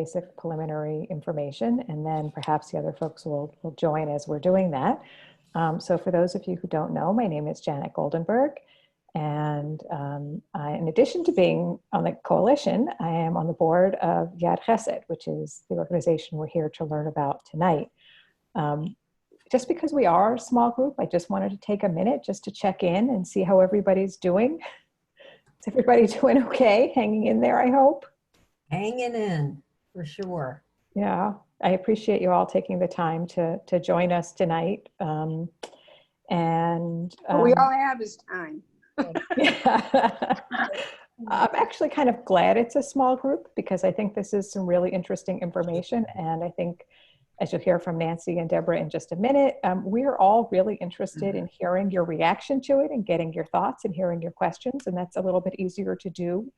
basic preliminary information, and then perhaps the other folks will join as we're doing that. So for those of you who don't know, my name is Janet Goldenberg, and in addition to being on the coalition, I am on the board of Yad Chassed, which is the organization we're here to learn about tonight. Just because we are a small group, I just wanted to take a minute just to check in and see how everybody's doing. Is everybody doing okay? Hanging in there, I hope? Hanging in, for sure. Yeah, I appreciate you all taking the time to join us tonight. All we all have is time. Yeah. I'm actually kind of glad it's a small group because I think this is some really interesting information. And I think, as you'll hear from Nancy and Deborah in just a minute, we are all really interested in hearing your reaction to it and getting your thoughts and hearing your questions. And that's a little bit easier to do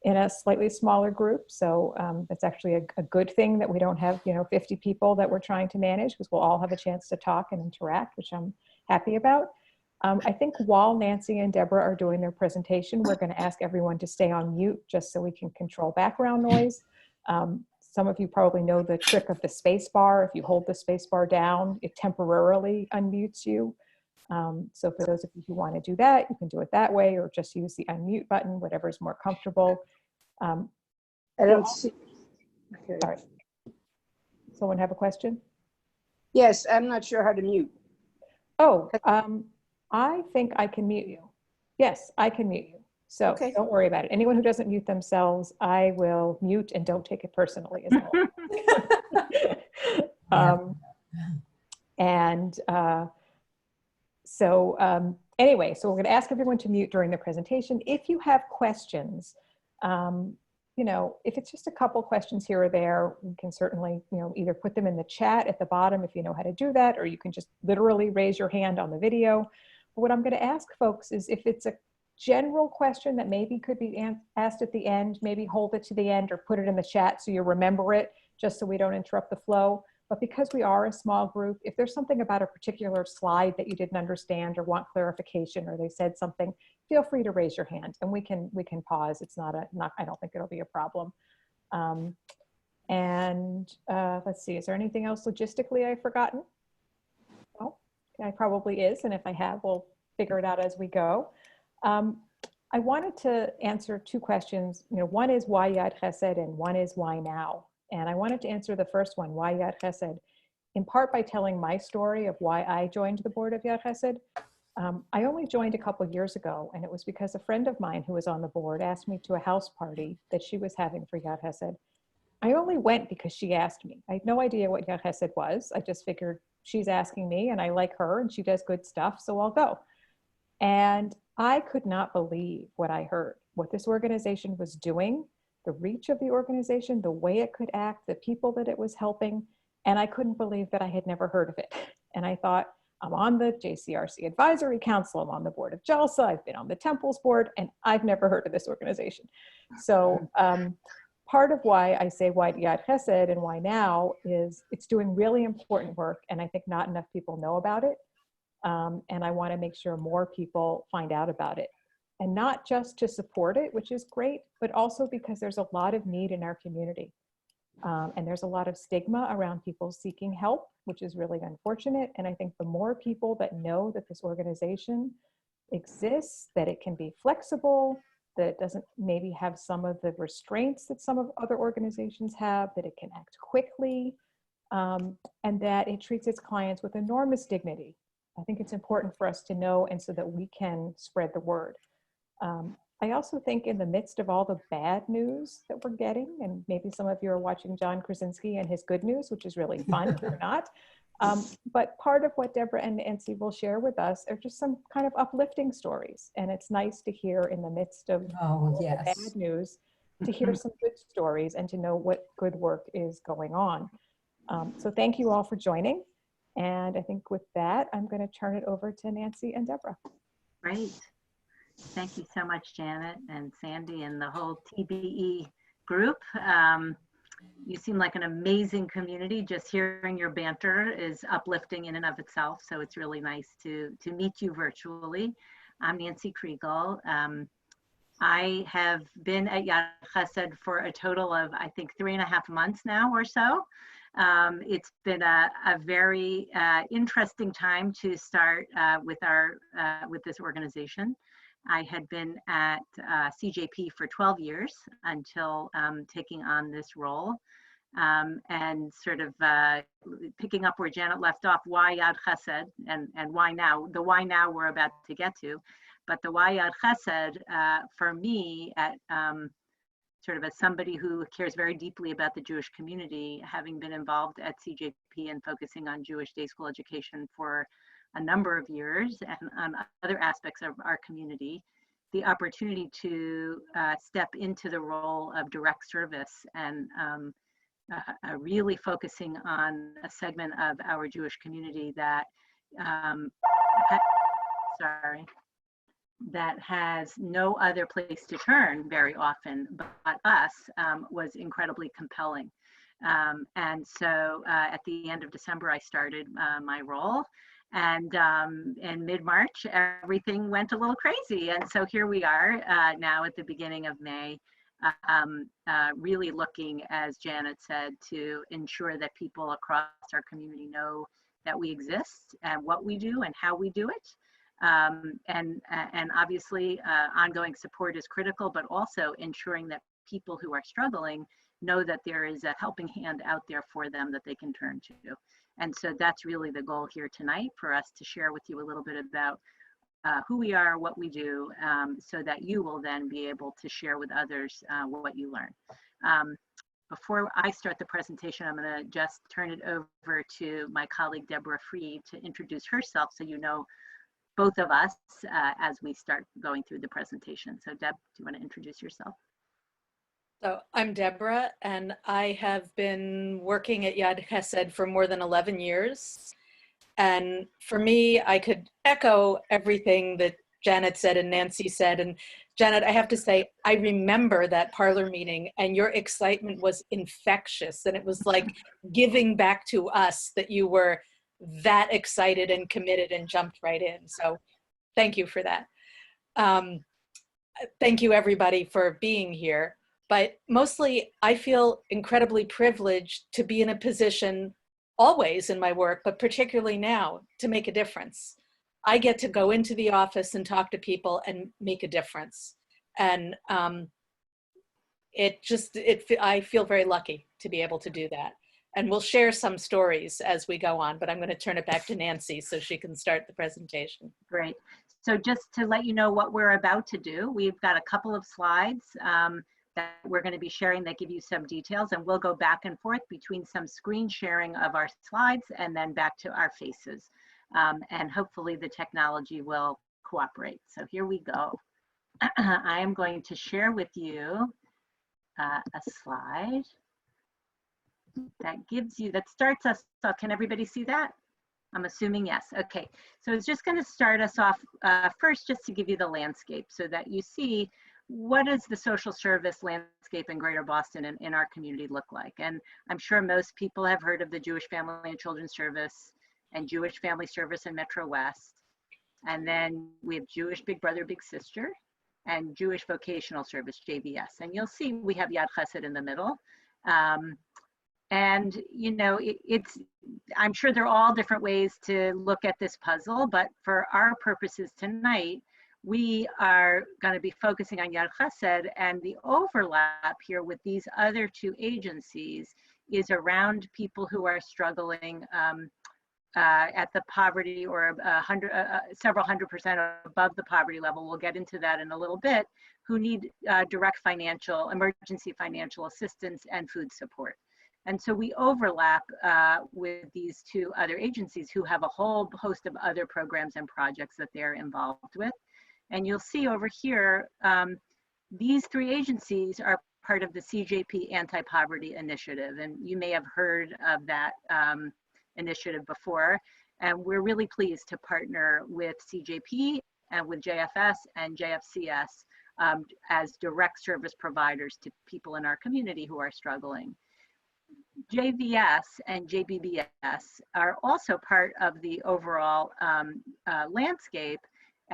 in a slightly smaller group. So that's actually a good thing that we don't have, 50 people that we're trying to manage, because we'll all have a chance to talk and interact, which I'm happy about. I think while Nancy and Deborah are doing their presentation, we're going to ask everyone to stay on mute just so we can control background noise. Some of you probably know the trick of the space bar. If you hold the space bar down, it temporarily unmutes you. So for those of you who want to do that, you can do it that way, or just use the unmute button, whatever is more comfortable. I don't see. Okay. All right. Someone have a question? Yes, I'm not sure how to mute. Oh, I think I can mute you. Yes, I can mute you. So Okay. Don't worry about it. Anyone who doesn't mute themselves, I will mute, and don't take it personally as well. Anyway, so we're going to ask everyone to mute during the presentation. If you have questions, if it's just a couple questions here or there, we can certainly, either put them in the chat at the bottom if you know how to do that, or you can just literally raise your hand on the video. But what I'm going to ask folks is, if it's a general question that maybe could be asked at the end, maybe hold it to the end or put it in the chat so you remember it, just so we don't interrupt the flow. But because we are a small group, if there's something about a particular slide that you didn't understand or want clarification, or they said something, feel free to raise your hand and we can pause. It's I don't think it'll be a problem. Let's see, is there anything else logistically I've forgotten? Oh, I probably is. And if I have, we'll figure it out as we go. I wanted to answer two questions. One is why Yad Chassed, and one is why now? And I wanted to answer the first one, why Yad Chassed, in part by telling my story of why I joined the board of Yad Chassed. I only joined a couple of years ago, and it was because a friend of mine who was on the board asked me to a house party that she was having for Yad Chassed. I only went because she asked me. I had no idea what Yad Chassed was. I just figured she's asking me and I like her and she does good stuff, so I'll go. And I could not believe what I heard, what this organization was doing, the reach of the organization, the way it could act, the people that it was helping. And I couldn't believe that I had never heard of it. And I thought, I'm on the JCRC Advisory Council, I'm on the board of JALSA, I've been on the Temples board, and I've never heard of this organization. So part of why I say why Yad Chassed and why now is it's doing really important work, and I think not enough people know about it. And I want to make sure more people find out about it. And not just to support it, which is great, but also because there's a lot of need in our community. And there's a lot of stigma around people seeking help, which is really unfortunate. And I think the more people that know that this organization exists, that it can be flexible, that it doesn't maybe have some of the restraints that some of other organizations have, that it can act quickly, and that it treats its clients with enormous dignity. I think it's important for us to know, and so that we can spread the word. I also think in the midst of all the bad news that we're getting, and maybe some of you are watching John Krasinski and his good news, which is really fun or not. But part of what Deborah and Nancy will share with us are just some kind of uplifting stories. And it's nice to hear in the midst of the bad news, to hear some good stories and to know what good work is going on. So thank you all for joining. And I think with that, I'm going to turn it over to Nancy and Deborah. Great. Thank you so much, Janet and Sandy and the whole TBE group. You seem like an amazing community. Just hearing your banter is uplifting in and of itself. So it's really nice to meet you virtually. I'm Nancy Kriegel. I have been at Yad Chassed for a total of, I think, 3.5 months now or so. It's been a very interesting time to start with this organization. I had been at CJP for 12 years until taking on this role. And sort of picking up where Janet left off, why Yad Chassed and why now? The why now we're about to get to. But the why Yad Chassed, for me, at sort of as somebody who cares very deeply about the Jewish community, having been involved at CJP and focusing on Jewish day school education for a number of years and on other aspects of our community, the opportunity to step into the role of direct service and really focusing on a segment of our Jewish community that that has no other place to turn very often but us, was incredibly compelling. And so at the end of December, I started my role. And in mid-March, everything went a little crazy. And so here we are now at the beginning of May, really looking, as Janet said, to ensure that people across our community know that we exist and what we do and how we do it. And obviously ongoing support is critical, but also ensuring that people who are struggling know that there is a helping hand out there for them that they can turn to. And so that's really the goal here tonight, for us to share with you a little bit about who we are, what we do, so that you will then be able to share with others what you learn. Before I start the presentation, I'm going to just turn it over to my colleague, Deborah Freed, to introduce herself so you know both of us as we start going through the presentation. So Deb, do you want to introduce yourself? So I'm Deborah, and I have been working at Yad Chassed for more than 11 years. And for me, I could echo everything that Janet said and Nancy said. And Janet, I have to say, I remember that parlor meeting, and your excitement was infectious. And it was like giving back to us that you were that excited and committed and jumped right in. So thank you for that. Thank you, everybody, for being here. But mostly, I feel incredibly privileged to be in a position always in my work, but particularly now, to make a difference. I get to go into the office and talk to people and make a difference. And I feel very lucky to be able to do that. And we'll share some stories as we go on, but I'm going to turn it back to Nancy so she can start the presentation. Great. So just to let you know what we're about to do, we've got a couple of slides that we're going to be sharing that give you some details, and we'll go back and forth between some screen sharing of our slides and then back to our faces. And hopefully the technology will cooperate. So here we go. I am going to share with you a slide that starts us off. Can everybody see that? I'm assuming yes. Okay, so it's just going to start us off first, just to give you the landscape so that you see what does the social service landscape in Greater Boston and in our community look like. And I'm sure most people have heard of the Jewish Family and Children's Service and Jewish Family Service in Metro West. And then we have Jewish Big Brother, Big Sister, and Jewish Vocational Service, JVS. And you'll see we have Yad Chassed in the middle. And you know, I'm sure there are all different ways to look at this puzzle, but for our purposes tonight, we are going to be focusing on Yad Chassed, and the overlap here with these other two agencies is around people who are struggling at the poverty or several 100% above the poverty level. We'll get into that in a little bit, who need direct emergency financial assistance and food support. And so we overlap with these two other agencies who have a whole host of other programs and projects that they're involved with. And you'll see over here, these three agencies are part of the CJP Anti-Poverty Initiative. And you may have heard of that initiative before. And we're really pleased to partner with CJP and with JFS and JFCS as direct service providers to people in our community who are struggling. JVS and JBBS are also part of the overall landscape,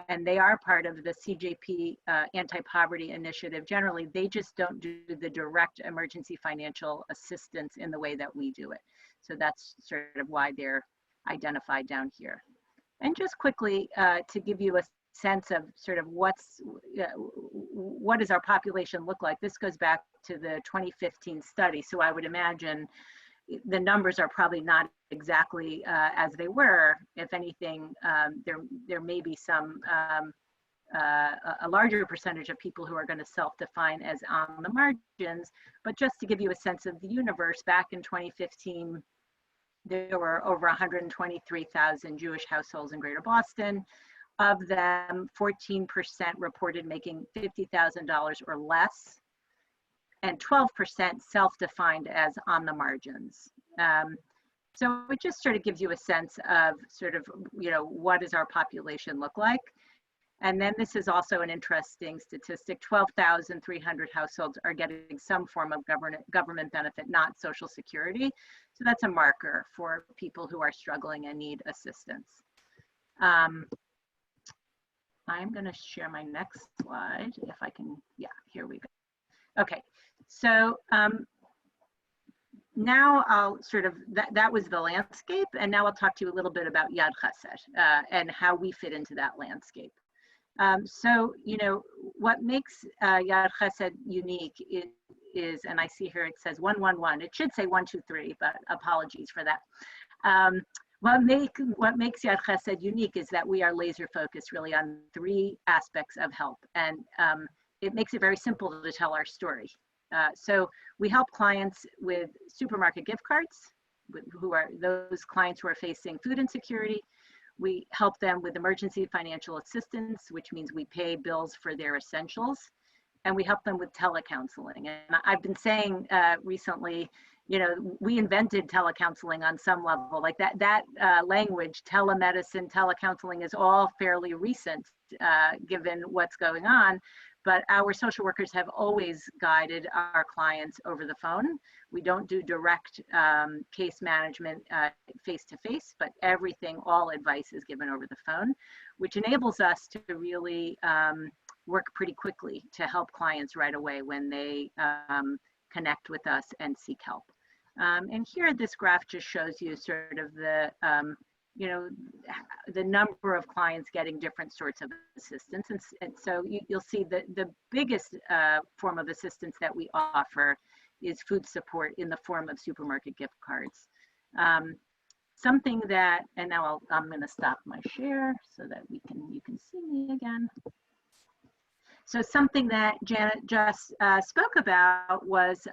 and they are part of the CJP anti-poverty initiative. Generally, they just don't do the direct emergency financial assistance in the way that we do it. So that's sort of why they're identified down here. And just quickly to give you a sense of sort of what does our population look like. This goes back to the 2015 study. So I would imagine the numbers are probably not exactly as they were. If anything, there may be some a larger percentage of people who are going to self-define as on the margins. But just to give you a sense of the universe, back in 2015, there were over 123,000 Jewish households in Greater Boston. Of them, 14% reported making $50,000 or less, and 12% self-defined as on the margins. So it just sort of gives you a sense of sort of, what does our population look like? And then this is also an interesting statistic. 12,300 households are getting some form of government benefit, not Social Security. So that's a marker for people who are struggling and need assistance. I'm going to share my next slide if I can. Yeah, here we go. Okay, so now I'll sort of, that was the landscape, and now I'll talk to you a little bit about Yad Chassed and how we fit into that landscape. So, what makes Yad Chassed unique is, and I see here it says 111. It should say 123, but apologies for that. What makes Yad Chassed unique is that we are laser focused really on 3 aspects of help, and it makes it very simple to tell our story. So we help clients with supermarket gift cards, who are those clients who are facing food insecurity. We help them with emergency financial assistance, which means we pay bills for their essentials, and we help them with telecounseling. And I've been saying recently, we invented telecounseling on some level. Like that language, telemedicine, telecounseling, is all fairly recent given what's going on. But our social workers have always guided our clients over the phone. We don't do direct case management face-to-face, but everything, all advice is given over the phone, which enables us to really work pretty quickly to help clients right away when they connect with us and seek help. And here, this graph just shows you sort of the number of clients getting different sorts of assistance. And so you'll see that the biggest form of assistance that we offer is food support in the form of supermarket gift cards. Something that, and now I'm going to stop my share so that you can see me again. So something that Janet just spoke about was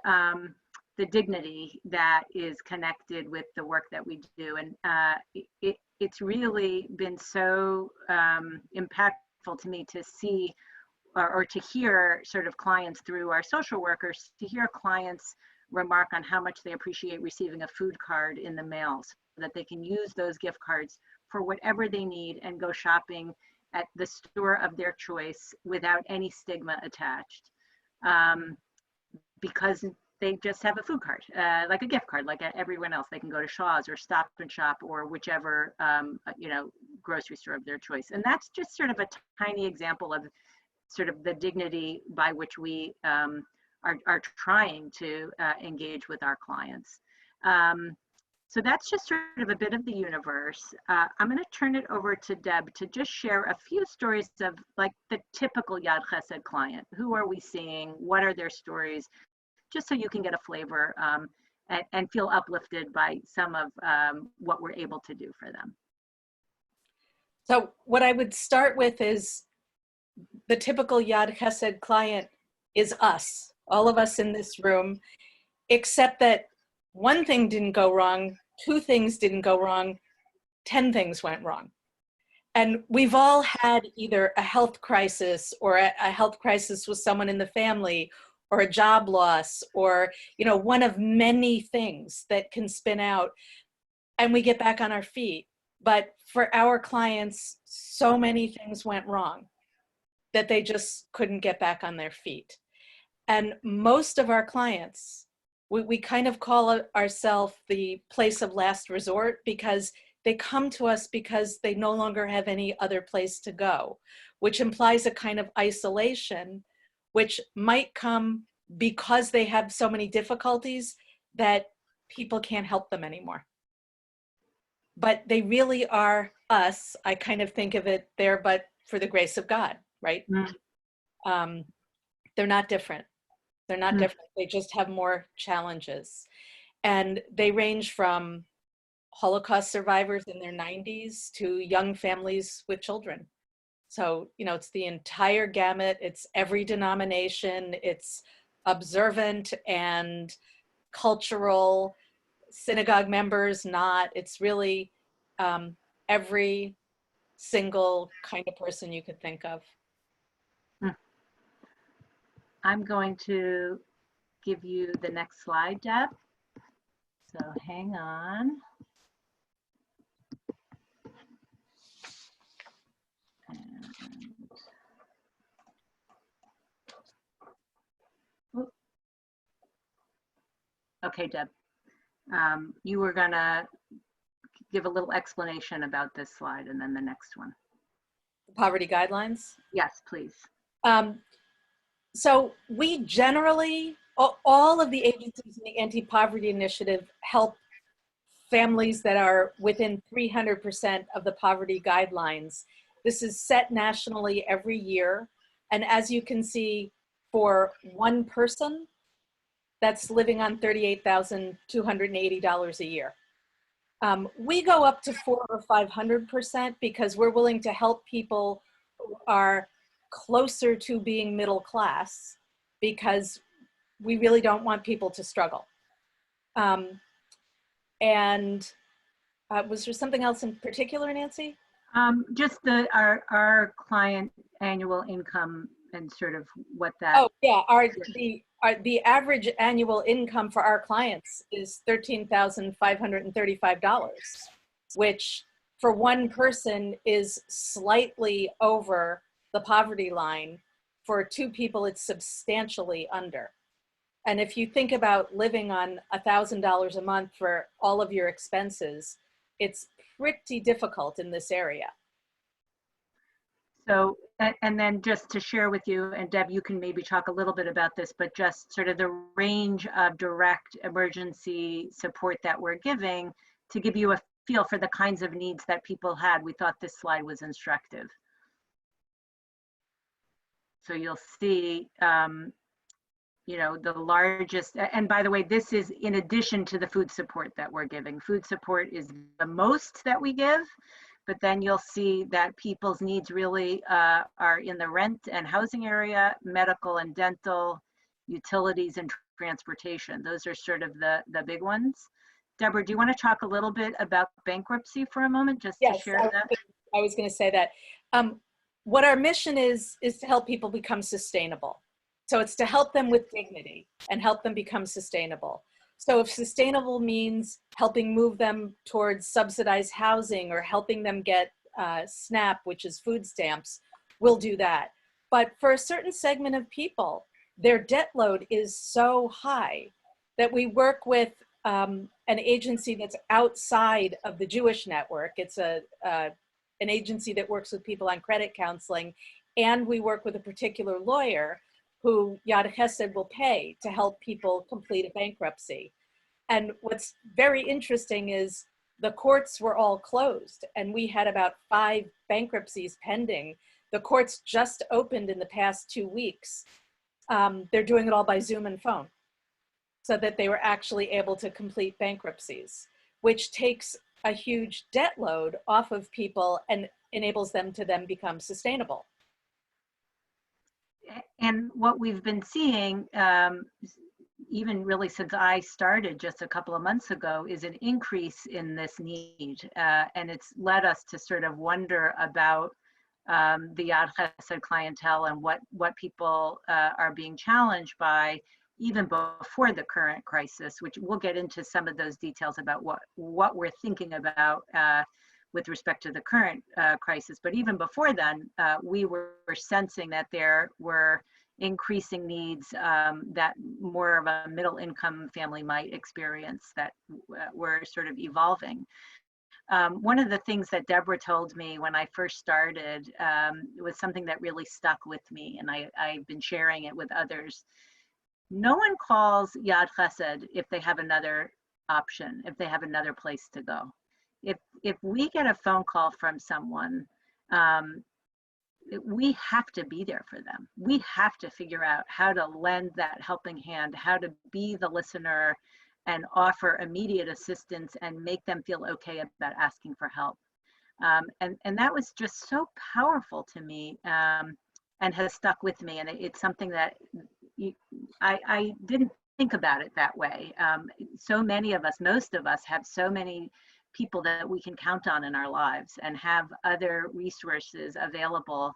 the dignity that is connected with the work that we do. And it's really been so impactful to me to see or to hear sort of clients through our social workers, to hear clients remark on how much they appreciate receiving a food card in the mail so that they can use those gift cards for whatever they need and go shopping at the store of their choice without any stigma attached. Because they just have a food card, like a gift card, like everyone else. They can go to Shaw's or Stop and Shop or whichever grocery store of their choice. And that's just sort of a tiny example of sort of the dignity by which we are trying to engage with our clients. So that's just sort of a bit of the universe. I'm going to turn it over to Deb to just share a few stories of like the typical Yad Chassed client. Who are we seeing? What are their stories? Just so you can get a flavor and feel uplifted by some of what we're able to do for them. So what I would start with is the typical Yad Chassed client is us, all of us in this room, except that one thing didn't go wrong, 2 things didn't go wrong, 10 things went wrong. And we've all had either a health crisis or a health crisis with someone in the family, or a job loss, or one of many things that can spin out, and we get back on our feet. But for our clients, so many things went wrong that they just couldn't get back on their feet. And most of our clients, we kind of call ourselves the place of last resort, because they come to us because they no longer have any other place to go, which implies a kind of isolation, which might come because they have so many difficulties that people can't help them anymore. But they really are us. I kind of think of it there, but for the grace of God, right? They're not different. They're not different. They just have more challenges. And they range from Holocaust survivors in their 90s to young families with children. So, you know, it's the entire gamut. It's every denomination. It's observant and cultural, synagogue members, not. It's really every single kind of person you could think of. I'm going to give you the next slide, Deb. So hang on. Okay, Deb. You were gonna give a little explanation about this slide and then the next one. Poverty guidelines. Yes, please. So we generally, all of the agencies in the Anti-Poverty Initiative help families that are within 300% of the poverty guidelines. This is set nationally every year. And as you can see, for one person, that's living on $38,280 a year. We go up to 400 or 500% because we're willing to help people who are closer to being middle class, because we really don't want people to struggle. Was there something else in particular, Nancy? Just our client annual income and sort of what that. Oh yeah, the average annual income for our clients is $13,535, which for one person is slightly over the poverty line. For two people, it's substantially under. And if you think about living on $1,000 a month for all of your expenses, it's pretty difficult in this area. So, and then just to share with you, and Deb, you can maybe talk a little bit about this, but just sort of the range of direct emergency support that we're giving to give you a feel for the kinds of needs that people had. We thought this slide was instructive. So you'll see, you know, the largest, and by the way, this is in addition to the food support that we're giving. Food support is the most that we give, but then you'll see that people's needs really are in the rent and housing area, medical and dental, utilities and transportation. Those are sort of the big ones. Deborah, do you want to talk a little bit about bankruptcy for a moment, just to share that? I was going to say that. What our mission is to help people become sustainable. So it's to help them with dignity and help them become sustainable. So if sustainable means helping move them towards subsidized housing or helping them get SNAP, which is food stamps, we'll do that. But for a certain segment of people, their debt load is so high that we work with an agency that's outside of the Jewish network. It's an agency that works with people on credit counseling, and we work with a particular lawyer who Yad Chassed will pay to help people complete a bankruptcy. And what's very interesting is the courts were all closed, and we had about 5 bankruptcies pending. The courts just opened in the past 2 weeks. They're doing it all by Zoom and phone, so that they were actually able to complete bankruptcies, which takes a huge debt load off of people and enables them to then become sustainable. And what we've been seeing, even really since I started just a couple of months ago, is an increase in this need. And it's led us to sort of wonder about the Yad Chassed clientele and what people are being challenged by even before the current crisis, which we'll get into some of those details about what we're thinking about with respect to the current crisis. But even before then, we were sensing that there were increasing needs that more of a middle income family might experience that were sort of evolving. One of the things that Deborah told me when I first started was something that really stuck with me, and I've been sharing it with others. No one calls Yad Chassed if they have another option, if they have another place to go. If we get a phone call from someone, we have to be there for them. We have to figure out how to lend that helping hand, how to be the listener and offer immediate assistance and make them feel okay about asking for help. And that was just so powerful to me, and has stuck with me. And it's something that I didn't think about it that way. So many of us, most of us, have so many people that we can count on in our lives and have other resources available.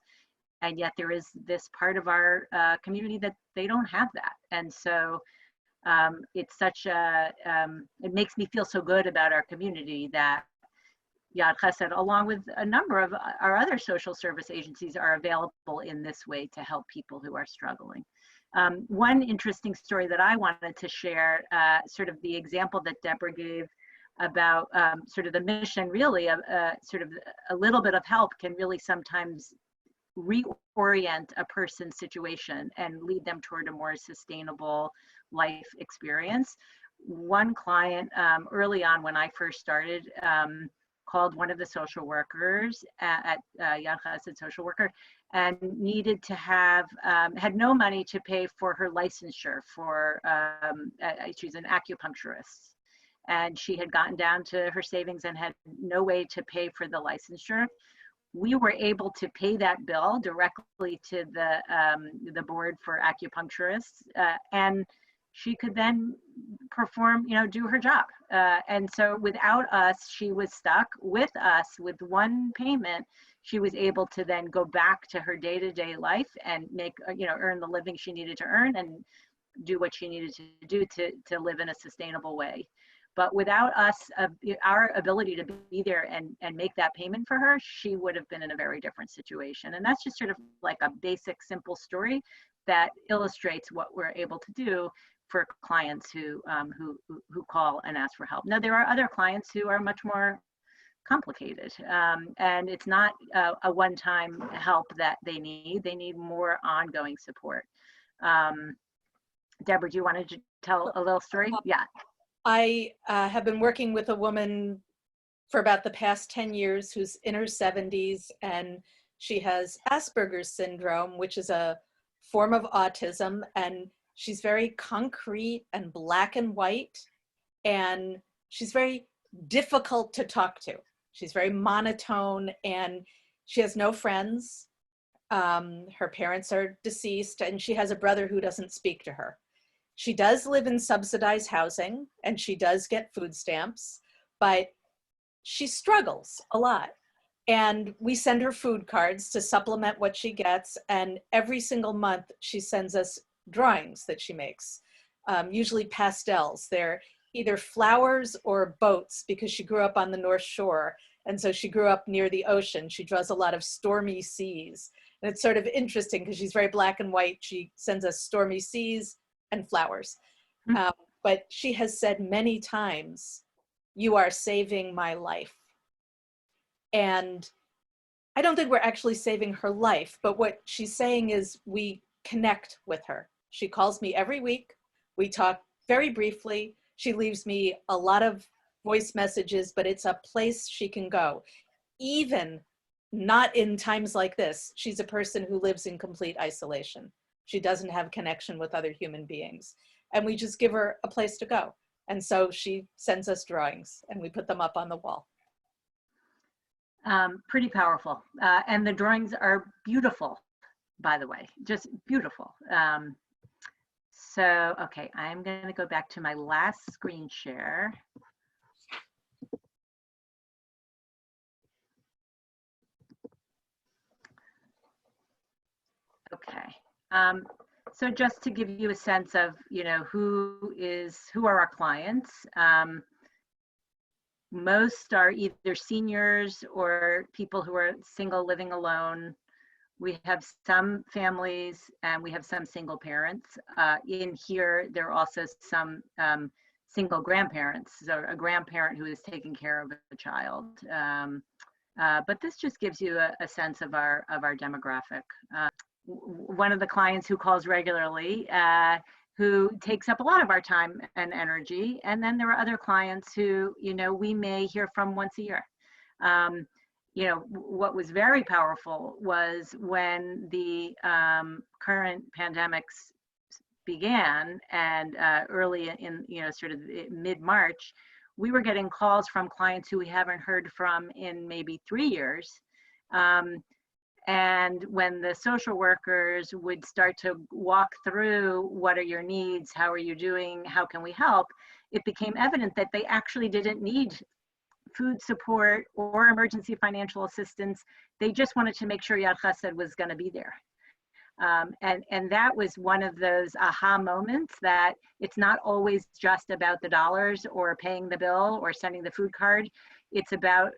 And yet there is this part of our community that they don't have that. And so it's such a, it makes me feel so good about our community that Yad Chassed, along with a number of our other social service agencies, are available in this way to help people who are struggling. One interesting story that I wanted to share, sort of the example that Deborah gave about sort of the mission, really, sort of a little bit of help can really sometimes reorient a person's situation and lead them toward a more sustainable life experience. One client early on when I first started called one of the social workers at Yad Chassed social worker, and needed to have, had no money to pay for her licensure for, she's an acupuncturist. And she had gotten down to her savings and had no way to pay for the licensure. We were able to pay that bill directly to the board for acupuncturists, and she could then perform, do her job. And so without us, she was stuck. With us, with one payment, she was able to then go back to her day-to-day life and make, earn the living she needed to earn and do what she needed to do to live in a sustainable way. But without us, our ability to be there and make that payment for her, she would have been in a very different situation. And that's just sort of like a basic, simple story that illustrates what we're able to do for clients who call and ask for help. Now, there are other clients who are much more complicated, and it's not a one-time help that they need. They need more ongoing support. Deborah, do you want to tell a little story? Yeah. I have been working with a woman for about the past 10 years who's in her 70s, and she has Asperger's syndrome, which is a form of autism, and she's very concrete and black and white, and she's very difficult to talk to. She's very monotone, and she has no friends. Her parents are deceased, and she has a brother who doesn't speak to her. She does live in subsidized housing, and she does get food stamps, but she struggles a lot. And we send her food cards to supplement what she gets, and every single month she sends us drawings that she makes, usually pastels. They're either flowers or boats, because she grew up on the North Shore, and so she grew up near the ocean. She draws a lot of stormy seas, and it's sort of interesting because she's very black and white. She sends us stormy seas and flowers. But she has said many times, "You are saving my life." And I don't think we're actually saving her life, but what she's saying is we connect with her. She calls me every week. We talk very briefly. She leaves me a lot of voice messages, but it's a place she can go. Even not in times like this, she's a person who lives in complete isolation. She doesn't have connection with other human beings. And we just give her a place to go. And so she sends us drawings and we put them up on the wall. Pretty powerful. And the drawings are beautiful, by the way, just beautiful. So, okay, I'm going to go back to my last screen share. Okay. So just to give you a sense of, who are our clients. Most are either seniors or people who are single living alone. We have some families and we have some single parents. In here, there are also some single grandparents, so a grandparent who is taking care of a child. But this just gives you a sense of our demographic. One of the clients who calls regularly, who takes up a lot of our time and energy, and then there are other clients who, you know, we may hear from once a year. You know, what was very powerful was when the current pandemics began, and early in, you know, sort of mid-March, we were getting calls from clients who we haven't heard from in maybe 3 years. And when the social workers would start to walk through, what are your needs, how are you doing, how can we help, it became evident that they actually didn't need food support or emergency financial assistance. They just wanted to make sure Yad Chassed was going to be there. And that was one of those aha moments, that it's not always just about the dollars or paying the bill or sending the food card. It's about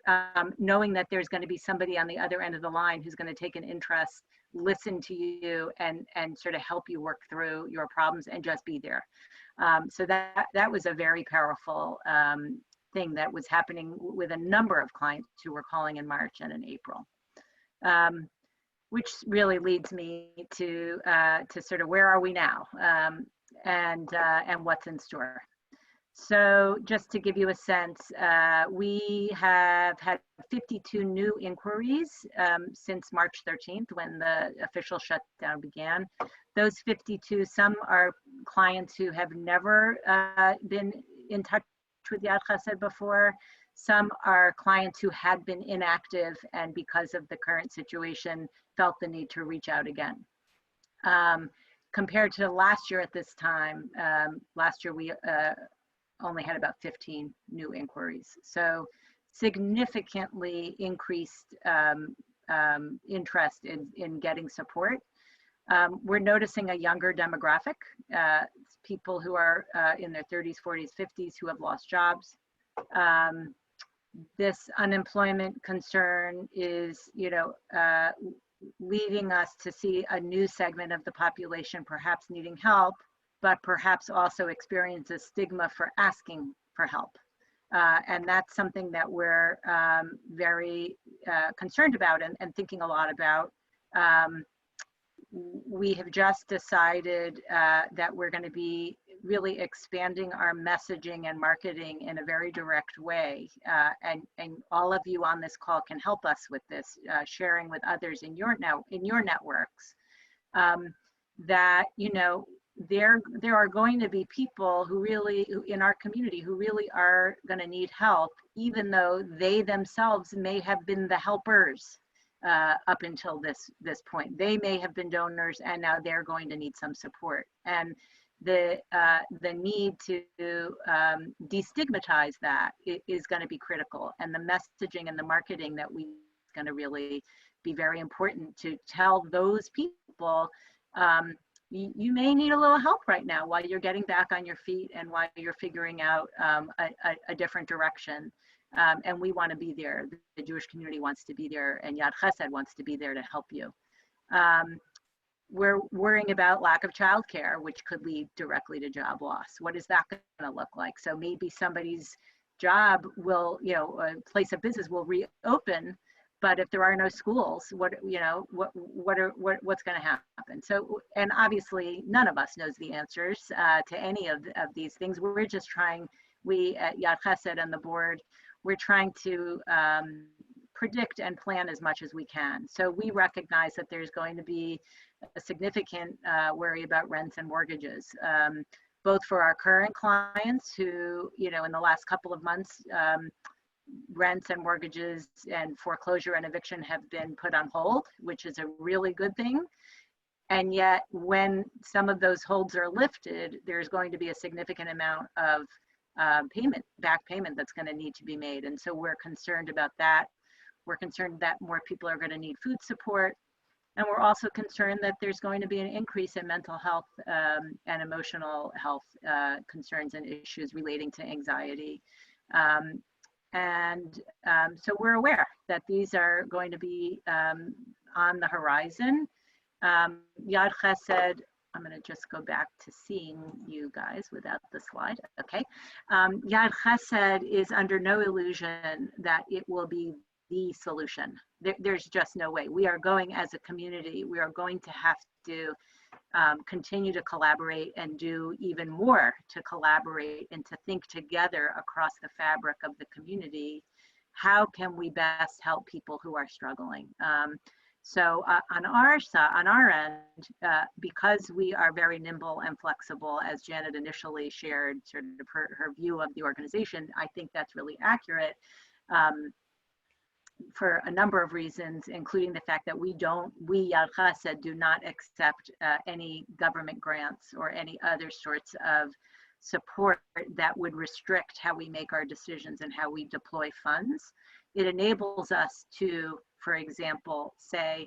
knowing that there's going to be somebody on the other end of the line who's going to take an interest, listen to you, and sort of help you work through your problems and just be there. So that was a very powerful thing that was happening with a number of clients who were calling in March and in April. Which really leads me to sort of where are we now, and what's in store. So just to give you a sense, we have had 52 new inquiries since March 13th, when the official shutdown began. Those 52, some are clients who have never been in touch with Yad Chassed before. Some are clients who had been inactive and because of the current situation felt the need to reach out again. Compared to last year at this time, last year we only had about 15 new inquiries. So significantly increased interest in getting support. We're noticing a younger demographic, people who are in their 30s, 40s, 50s who have lost jobs. This unemployment concern is, you know, leading us to see a new segment of the population perhaps needing help, but perhaps also experience a stigma for asking for help. And that's something that we're very concerned about and thinking a lot about. We have just decided that we're going to be really expanding our messaging and marketing in a very direct way. And all of you on this call can help us with this, sharing with others in your networks, that, you know, there are going to be people who in our community who really are going to need help, even though they themselves may have been the helpers up until this point. They may have been donors and now they're going to need some support. And the need to destigmatize that is going to be critical. And the messaging and the marketing that we going to really be very important to tell those people, you may need a little help right now while you're getting back on your feet and while you're figuring out a different direction. And we want to be there. The Jewish community wants to be there, and Yad Chassed wants to be there to help you. We're worrying about lack of childcare, which could lead directly to job loss. What is that going to look like? So maybe somebody's job will, you know, a place of business will reopen, but if there are no schools, what's going to happen? So, and obviously none of us knows the answers to any of these things. We're just trying, we at Yad Chassed and the board, we're trying to predict and plan as much as we can. So we recognize that there's going to be a significant worry about rents and mortgages, both for our current clients who, you know, in the last couple of months, rents and mortgages and foreclosure and eviction have been put on hold, which is a really good thing. And yet when some of those holds are lifted, there's going to be a significant amount of back payment that's going to need to be made. And so we're concerned about that. We're concerned that more people are going to need food support. And we're also concerned that there's going to be an increase in mental health and emotional health concerns and issues relating to anxiety. So we're aware that these are going to be on the horizon. Yad Chassed I'm going to just go back to seeing you guys without the slide. Okay. Yad Chassed is under no illusion that it will be the solution. There's just no way. We are going as a community, we are going to have to continue to collaborate and do even more to collaborate and to think together across the fabric of the community. How can we best help people who are struggling? So on our end, because we are very nimble and flexible, as Janet initially shared sort of her view of the organization, I think that's really accurate. For a number of reasons, including the fact that we Yad Chassed do not accept any government grants or any other sorts of support that would restrict how we make our decisions and how we deploy funds. It enables us to, for example, say,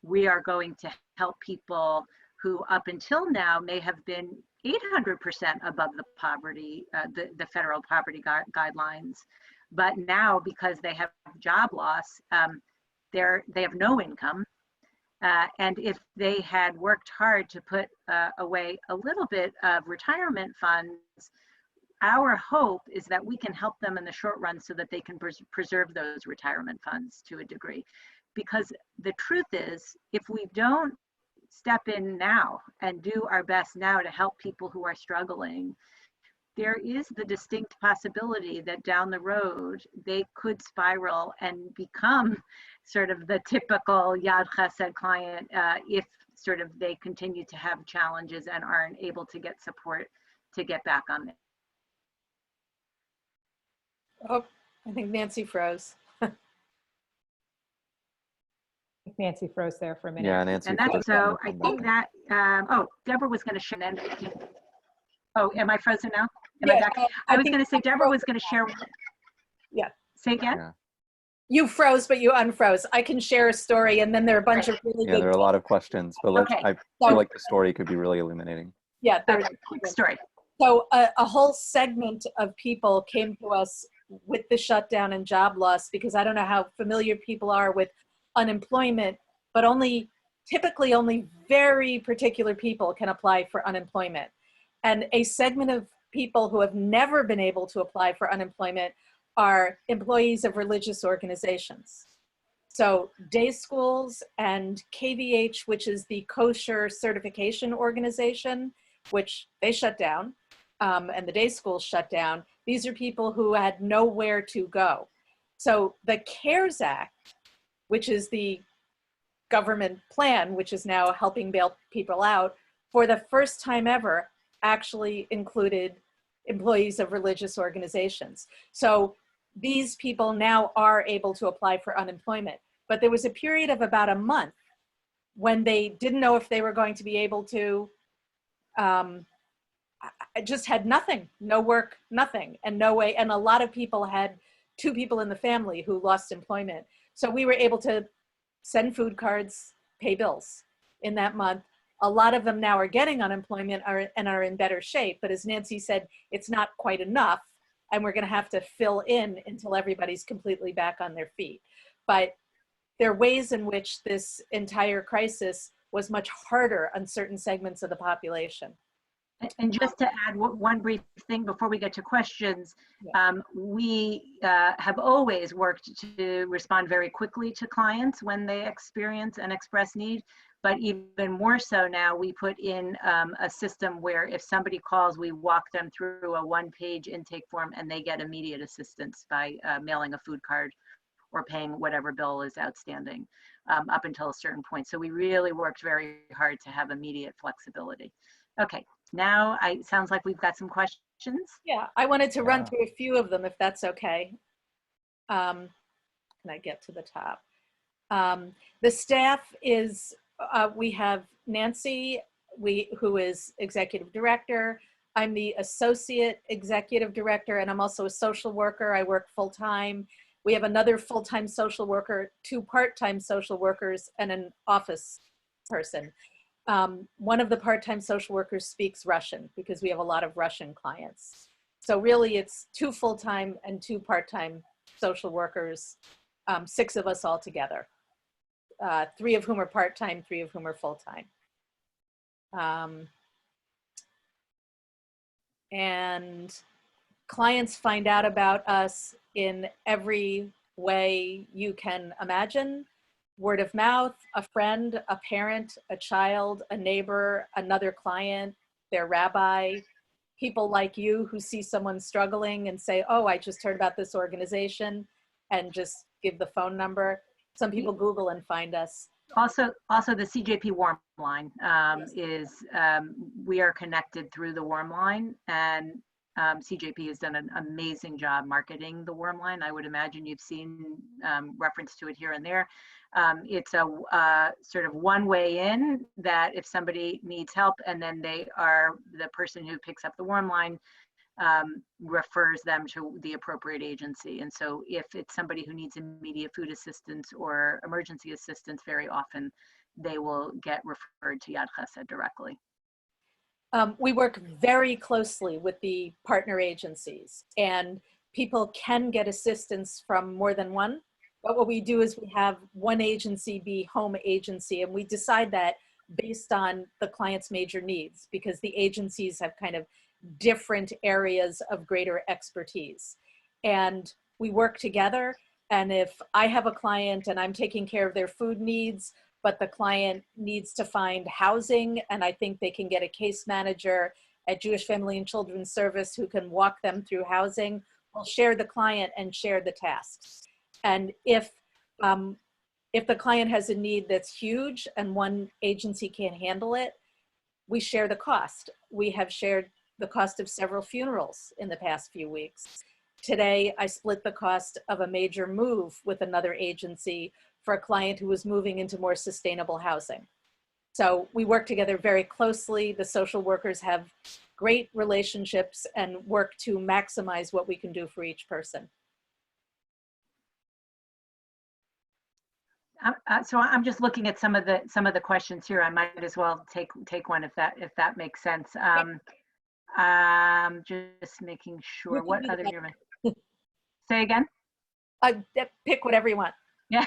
we are going to help people who up until now may have been 800% above the poverty, the federal poverty guidelines. But now, because they have job loss, they have no income. And if they had worked hard to put away a little bit of retirement funds, our hope is that we can help them in the short run so that they can preserve those retirement funds to a degree. Because the truth is, if we don't step in now and do our best now to help people who are struggling, there is the distinct possibility that down the road, they could spiral and become sort of the typical Yad Chassed client if sort of they continue to have challenges and aren't able to get support to get back on it. Oh, I think Nancy froze. Nancy froze there for a minute. Yeah, Nancy. And that's so I think that, oh, Deborah was going to share then. Oh, am I frozen now? Am I back? I was going to say Deborah was going to share. Yeah. Say again? Yeah. You froze, but you unfroze. I can share a story, and then there are a bunch of really Yeah, good. there are a lot of questions, but let's, Okay. I feel like the story could be really illuminating. Yeah, there's Okay, quick story. So a whole segment of people came to us with the shutdown and job loss, because I don't know how familiar people are with unemployment, but typically only very particular people can apply for unemployment. And a segment of people who have never been able to apply for unemployment are employees of religious organizations. So day schools and KVH, which is the kosher certification organization, which they shut down, and the day schools shut down. These are people who had nowhere to go. So the CARES Act, which is the government plan, which is now helping bail people out, for the first time ever, actually included employees of religious organizations. So these people now are able to apply for unemployment. But there was a period of about a month when they didn't know if they were going to be able to, I just had nothing, no work, nothing, and no way. And a lot of people had 2 people in the family who lost employment. So we were able to send food cards, pay bills in that month. A lot of them now are getting unemployment and are in better shape. But as Nancy said, it's not quite enough. And we're going to have to fill in until everybody's completely back on their feet. But there are ways in which this entire crisis was much harder on certain segments of the population. And just to add one brief thing before we get to questions, we have always worked to respond very quickly to clients when they experience and express need. But even more so now, we put in a system where if somebody calls, we walk them through a 1-page intake form and they get immediate assistance by mailing a food card or paying whatever bill is outstanding up until a certain point. So we really worked very hard to have immediate flexibility. Okay, now it sounds like we've got some questions. Yeah, I wanted to run through a few of them, if that's okay. Can I get to the top? The staff is, we have Nancy, who is executive director. I'm the associate executive director, and I'm also a social worker. I work full-time. We have another full-time social worker, 2 part-time social workers, and an office person. One of the part-time social workers speaks Russian because we have a lot of Russian clients. So really it's 2 full-time and 2 part-time social workers, 6 of us all together. 3 of whom are part-time, 3 of whom are full-time. And clients find out about us in every way you can imagine. Word of mouth, a friend, a parent, a child, a neighbor, another client, their rabbi, people like you who see someone struggling and say, oh, I just heard about this organization, and just give the phone number. Some people Google and find us. Also the CJP warm line we are connected through the warm line, and CJP has done an amazing job marketing the warm line. I would imagine you've seen reference to it here and there. It's a sort of one way in, that if somebody needs help, and then the person who picks up the warm line refers them to the appropriate agency. And so if it's somebody who needs immediate food assistance or emergency assistance, very often they will get referred to Yad Chassed directly. We work very closely with the partner agencies, and people can get assistance from more than one. But what we do is we have one agency be home agency, and we decide that based on the client's major needs, because the agencies have kind of different areas of greater expertise. And we work together. And if I have a client and I'm taking care of their food needs, but the client needs to find housing, and I think they can get a case manager at Jewish Family and Children's Service who can walk them through housing, we'll share the client and share the tasks. And if the client has a need that's huge and one agency can't handle it, we share the cost. We have shared the cost of several funerals in the past few weeks. Today, I split the cost of a major move with another agency for a client who was moving into more sustainable housing. So we work together very closely. The social workers have great relationships and work to maximize what we can do for each person. So I'm just looking at some of the questions here. I might as well take one if that makes sense. Just making sure what other say again. Pick whatever you want. Yeah.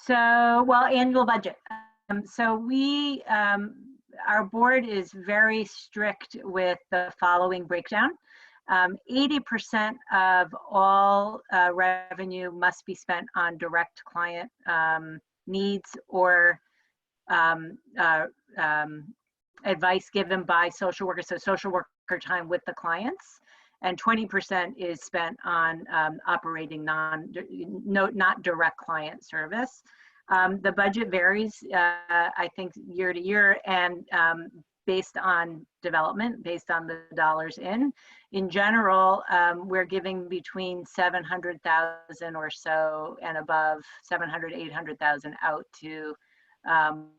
Well, annual budget. So we, our board is very strict with the following breakdown. 80% of all revenue must be spent on direct client needs or advice given by social workers, so social worker time with the clients. And 20% is spent on operating not direct client service. The budget varies, I think, year to year, and based on development, based on the dollars in. In general, we're giving between 700,000 or so and above, 700, 800,000 out to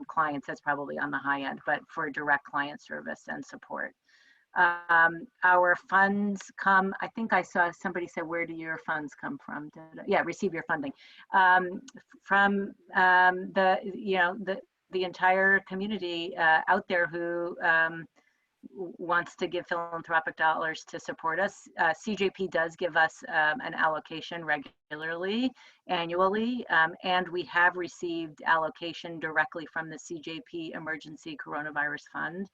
clients. That's probably on the high end, but for direct client service and support. Our funds come, I think I saw somebody said, where do your funds come from? Yeah, receive your funding. From the entire community out there who wants to give philanthropic dollars to support us. CJP does give us an allocation regularly, annually, and we have received allocation directly from the CJP Emergency Coronavirus Fund.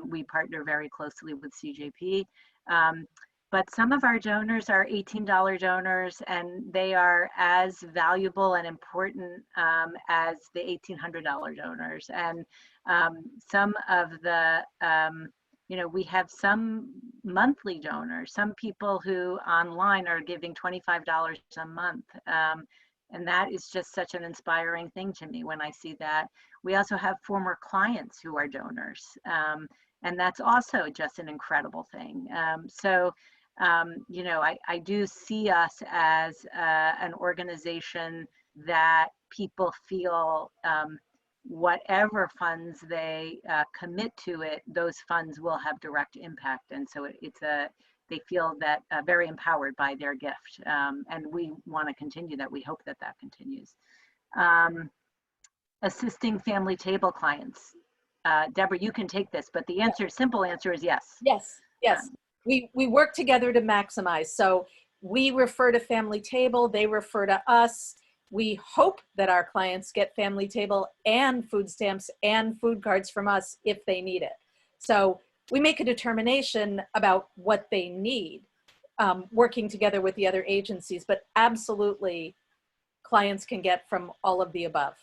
We partner very closely with CJP. But some of our donors are $18 donors, and they are as valuable and important as the $1,800 donors. And some of the, we have some monthly donors, some people who online are giving $25 a month. And that is just such an inspiring thing to me when I see that. We also have former clients who are donors. And that's also just an incredible thing. I do see us as an organization that people feel whatever funds they commit to it, those funds will have direct impact. And so they feel that very empowered by their gift. And we want to continue that. We hope that that continues. Assisting family table clients. Deborah, you can take this, but the simple answer is yes. Yes. We work together to maximize. So we refer to family table, they refer to us. We hope that our clients get family table and food stamps and food cards from us if they need it. So we make a determination about what they need, working together with the other agencies, but absolutely clients can get from all of the above.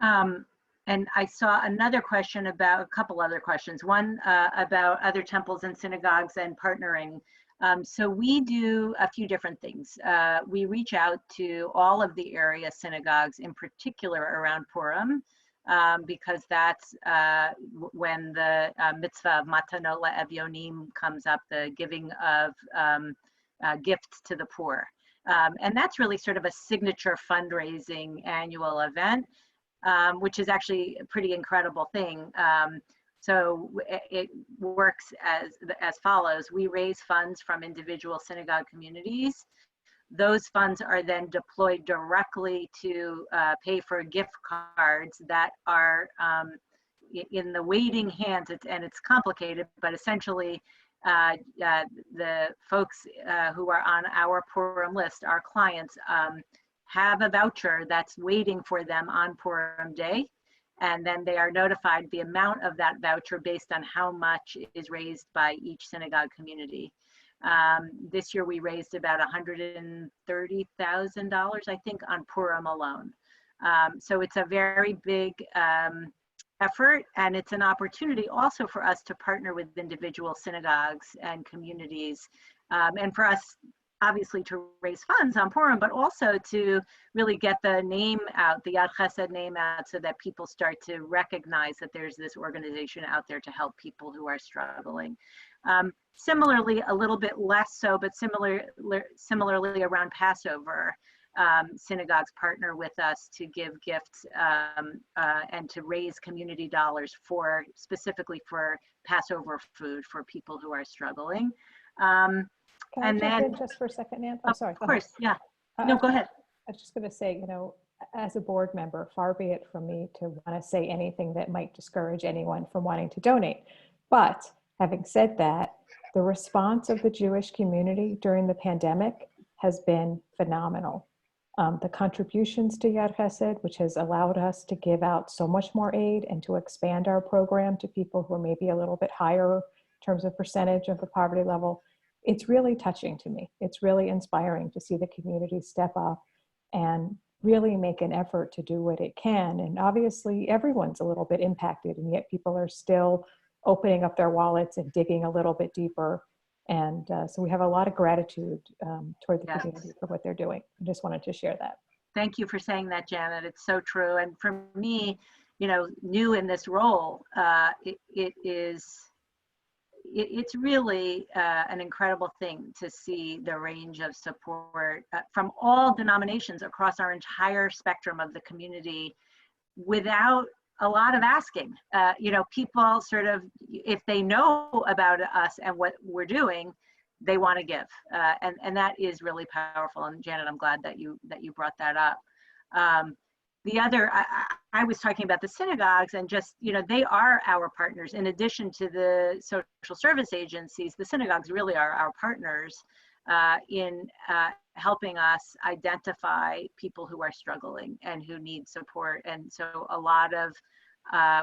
And I saw another question about, a couple other questions. One about other temples and synagogues and partnering. So we do a few different things. We reach out to all of the area synagogues, in particular around Purim, because that's when the mitzvah of matanot le'evyonim comes up, the giving of gifts to the poor. And that's really sort of a signature fundraising annual event, which is actually a pretty incredible thing. So it works as follows. We raise funds from individual synagogue communities. Those funds are then deployed directly to pay for gift cards that are in the waiting hands, and it's complicated, but essentially the folks who are on our Purim list, our clients, have a voucher that's waiting for them on Purim Day. And then they are notified the amount of that voucher based on how much is raised by each synagogue community. This year we raised about $130,000, I think, on Purim alone. So it's a very big effort, and it's an opportunity also for us to partner with individual synagogues and communities, and for us, obviously, to raise funds on Purim, but also to really get the name out, the Yad Chassed name out, so that people start to recognize that there's this organization out there to help people who are struggling. Similarly, a little bit less so, but similarly around Passover, synagogues partner with us to give gifts and to raise community dollars specifically for Passover food for people who are struggling. Can I jump in just for a second, Nan? I'm sorry. Of course, yeah. No, go ahead. I was just going to say, you know, as a board member, far be it from me to want to say anything that might discourage anyone from wanting to donate. But having said that, the response of the Jewish community during the pandemic has been phenomenal. The contributions to Yad Chassed, which has allowed us to give out so much more aid and to expand our program to people who are maybe a little bit higher in terms of percentage of the poverty level, it's really touching to me. It's really inspiring to see the community step up and really make an effort to do what it can. And obviously everyone's a little bit impacted, and yet people are still opening up their wallets and digging a little bit deeper. And so we have a lot of gratitude toward the community for what they're doing. I just wanted to share that. Thank you for saying that, Janet. It's so true. And for me, you know, new in this role, it's really an incredible thing to see the range of support from all denominations across our entire spectrum of the community without a lot of asking. You know, people sort of, if they know about us and what we're doing, they want to give, and that is really powerful. And Janet, I'm glad that you brought that up. The other, I was talking about the synagogues, and just, you know, they are our partners. In addition to the social service agencies, the synagogues really are our partners in helping us identify people who are struggling and who need support. And so a lot of,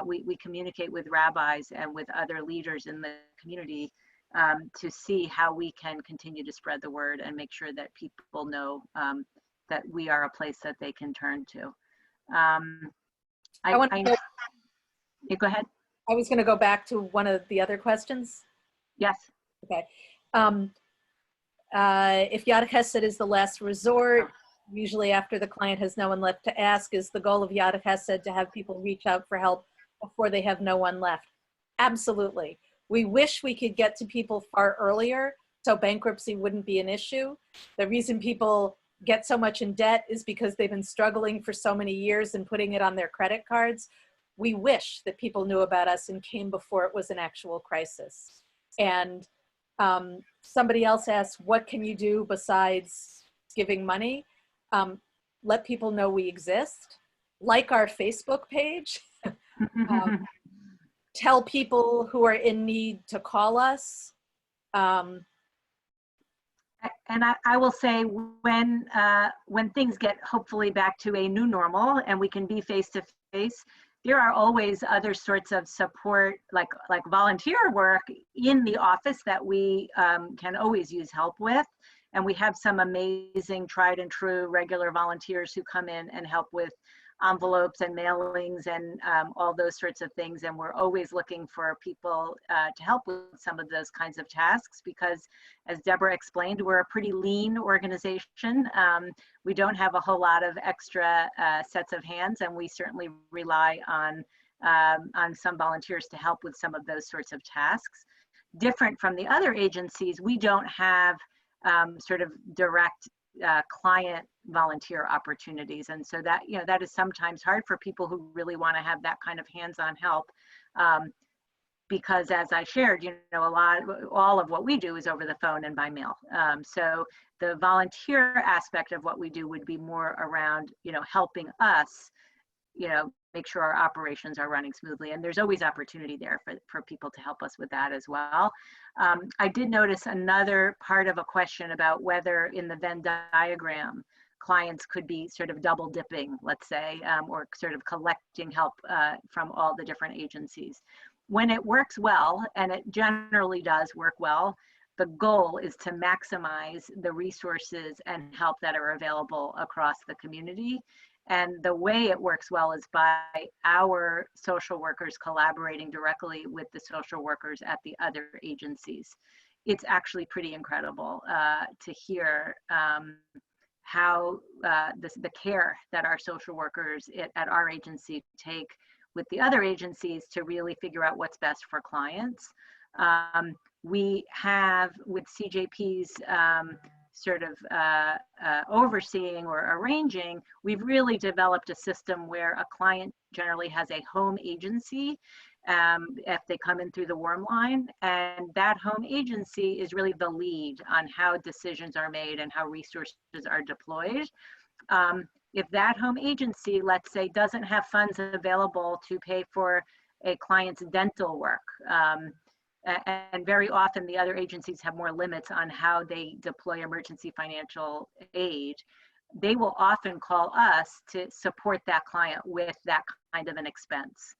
we communicate with rabbis and with other leaders in the community to see how we can continue to spread the word and make sure that people know that we are a place that they can turn to. Go ahead. I was going to go back to one of the other questions. Yes. Okay. If Yad Chassed is the last resort, usually after the client has no one left to ask, is the goal of Yad Chassed to have people reach out for help before they have no one left? Absolutely. We wish we could get to people far earlier so bankruptcy wouldn't be an issue. The reason people get so much in debt is because they've been struggling for so many years and putting it on their credit cards. We wish that people knew about us and came before it was an actual crisis. And somebody else asked, what can you do besides giving money? Let people know we exist. Like our Facebook page. Tell people who are in need to call us. And I will say when things get hopefully back to a new normal and we can be face to face, there are always other sorts of support, like volunteer work in the office that we can always use help with. And we have some amazing tried and true regular volunteers who come in and help with envelopes and mailings and all those sorts of things. And we're always looking for people to help with some of those kinds of tasks because, as Deborah explained, we're a pretty lean organization. We don't have a whole lot of extra sets of hands, and we certainly rely on some volunteers to help with some of those sorts of tasks. Different from the other agencies, we don't have sort of direct client volunteer opportunities, and so that that is sometimes hard for people who really want to have that kind of hands-on help, because as I shared, all of what we do is over the phone and by mail. So the volunteer aspect of what we do would be more around helping us make sure our operations are running smoothly, and there's always opportunity there for people to help us with that as well. I did notice another part of a question about whether in the Venn diagram clients could be sort of double dipping, let's say, or sort of collecting help from all the different agencies. When it works well, and it generally does work well, the goal is to maximize the resources and help that are available across the community. And the way it works well is by our social workers collaborating directly with the social workers at the other agencies. It's actually pretty incredible to hear how the care that our social workers at our agency take with the other agencies to really figure out what's best for clients. We have, with CJP's sort of overseeing or arranging, we've really developed a system where a client generally has a home agency if they come in through the warm line, and that home agency is really the lead on how decisions are made and how resources are deployed. If that home agency, let's say, doesn't have funds available to pay for a client's dental work, and very often the other agencies have more limits on how they deploy emergency financial aid, they will often call us to support that client with that kind of an expense.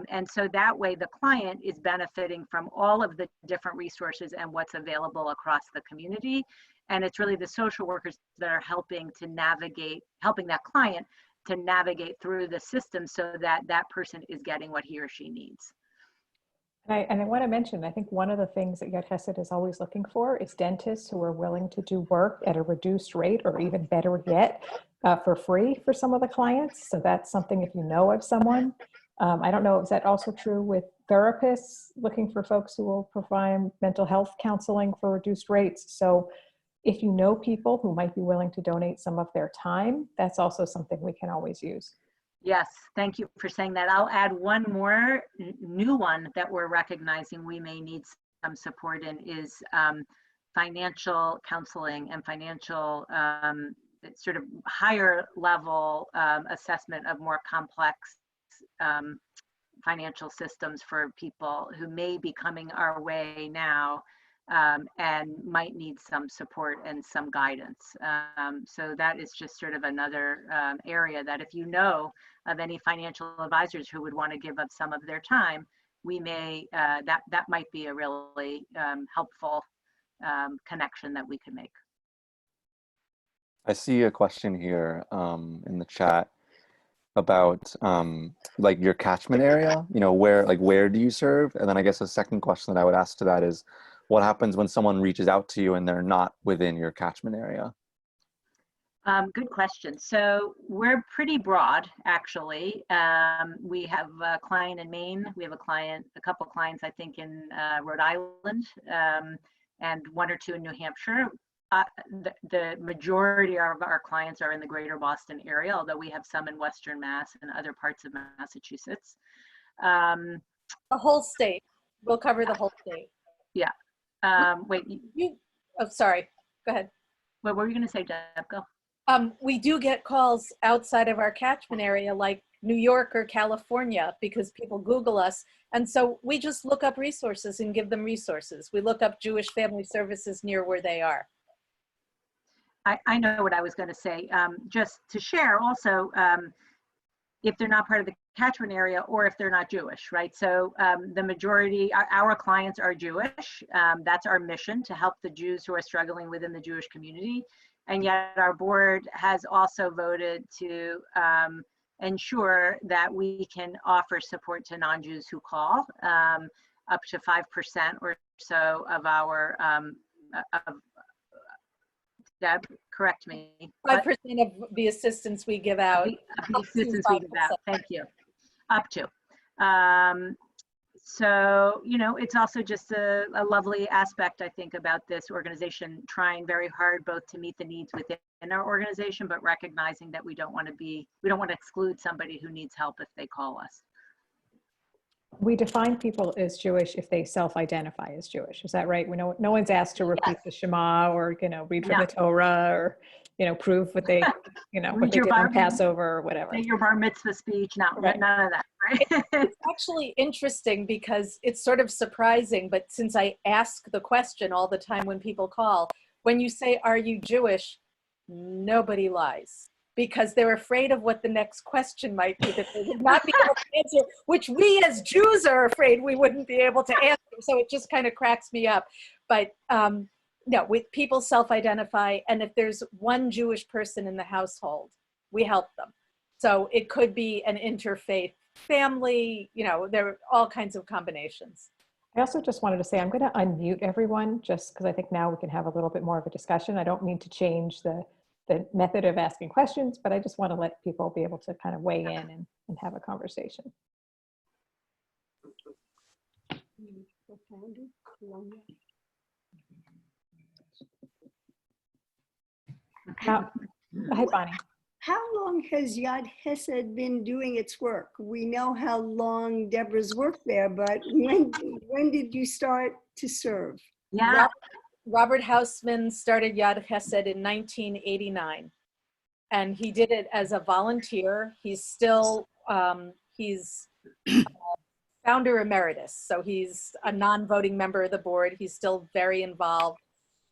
And so that way the client is benefiting from all of the different resources and what's available across the community. And it's really the social workers that are helping that client to navigate through the system so that that person is getting what he or she needs. And I want to mention, I think one of the things that Yad Chassed is always looking for is dentists who are willing to do work at a reduced rate, or even better yet, for free for some of the clients. So that's something, if you know of someone. I don't know, is that also true with therapists looking for folks who will provide mental health counseling for reduced rates? So if you know people who might be willing to donate some of their time, that's also something we can always use. Yes, thank you for saying that. I'll add one more new one that we're recognizing we may need some support in is financial counseling and financial sort of higher level assessment of more complex financial systems for people who may be coming our way now and might need some support and some guidance. So that is just sort of another area that if you know of any financial advisors who would want to give up some of their time, we may, that might be a really helpful connection that we could make. I see a question here in the chat about like your catchment area, where do you serve? And then I guess a second question that I would ask to that is, what happens when someone reaches out to you and they're not within your catchment area? Good question. So we're pretty broad, actually. We have a client in Maine. We have a couple clients, I think, in Rhode Island, and one or two in New Hampshire. The majority of our clients are in the greater Boston area, although we have some in Western Mass and other parts of Massachusetts. The whole state. We'll cover the whole state. Yeah. Wait. Oh, sorry. Go ahead. What were you going to say, Deb? Go. We do get calls outside of our catchment area, like New York or California, because people Google us. And so we just look up resources and give them resources. We look up Jewish family services near where they are. I know what I was going to say. Just to share also, if they're not part of the catchment area or if they're not Jewish, right? So the majority, our clients are Jewish. That's our mission, to help the Jews who are struggling within the Jewish community. And yet our board has also voted to ensure that we can offer support to non-Jews who call, up to 5% or so of our, Deb, correct me. 5% of the assistance we give out. The assistance we give out, thank you. Up to. So, you know, it's also just a lovely aspect, I think, about this organization trying very hard both to meet the needs within our organization, but recognizing that we don't want to exclude somebody who needs help if they call us. We define people as Jewish if they self-identify as Jewish. Is that right? We know no one's asked to repeat the Shema or, you know, read from the Torah or, you know, prove what they, you know, what they did on Passover or whatever. Your bar mitzvah speech, none of that, right? It's actually interesting because it's sort of surprising, but since I ask the question all the time when people call, when you say, are you Jewish? Nobody lies, because they're afraid of what the next question might be that they would not be able to answer, which we as Jews are afraid we wouldn't be able to answer. So it just kind of cracks me up. But no, with people self-identify, and if there's one Jewish person in the household, we help them. So it could be an interfaith family, you know, there are all kinds of combinations. I also just wanted to say, I'm going to unmute everyone just because I think now we can have a little bit more of a discussion. I don't mean to change the method of asking questions, but I just want to let people be able to kind of weigh in and have a conversation. Hi, Bonnie. How long has Yad Chassed been doing its work? We know how long Deborah's worked there, but when did you start to serve? Yeah. Robert Hausman started Yad Chassed in 1989, and he did it as a volunteer. He's still, he's founder emeritus, so he's a non-voting member of the board. He's still very involved.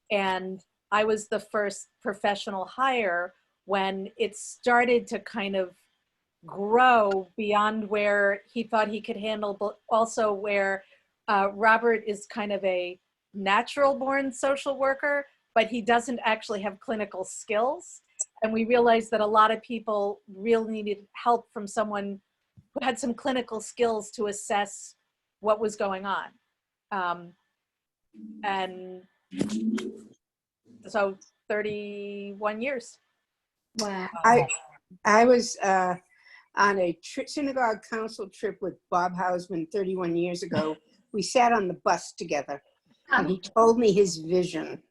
And I was the first professional hire when it started to kind of grow beyond where he thought he could handle, but also where Robert is kind of a natural born social worker, but he doesn't actually have clinical skills. And we realized that a lot of people really needed help from someone who had some clinical skills to assess what was going on. And so 31 years. Wow. I was on a synagogue council trip with Bob Hausman 31 years ago. We sat on the bus together and he told me his vision.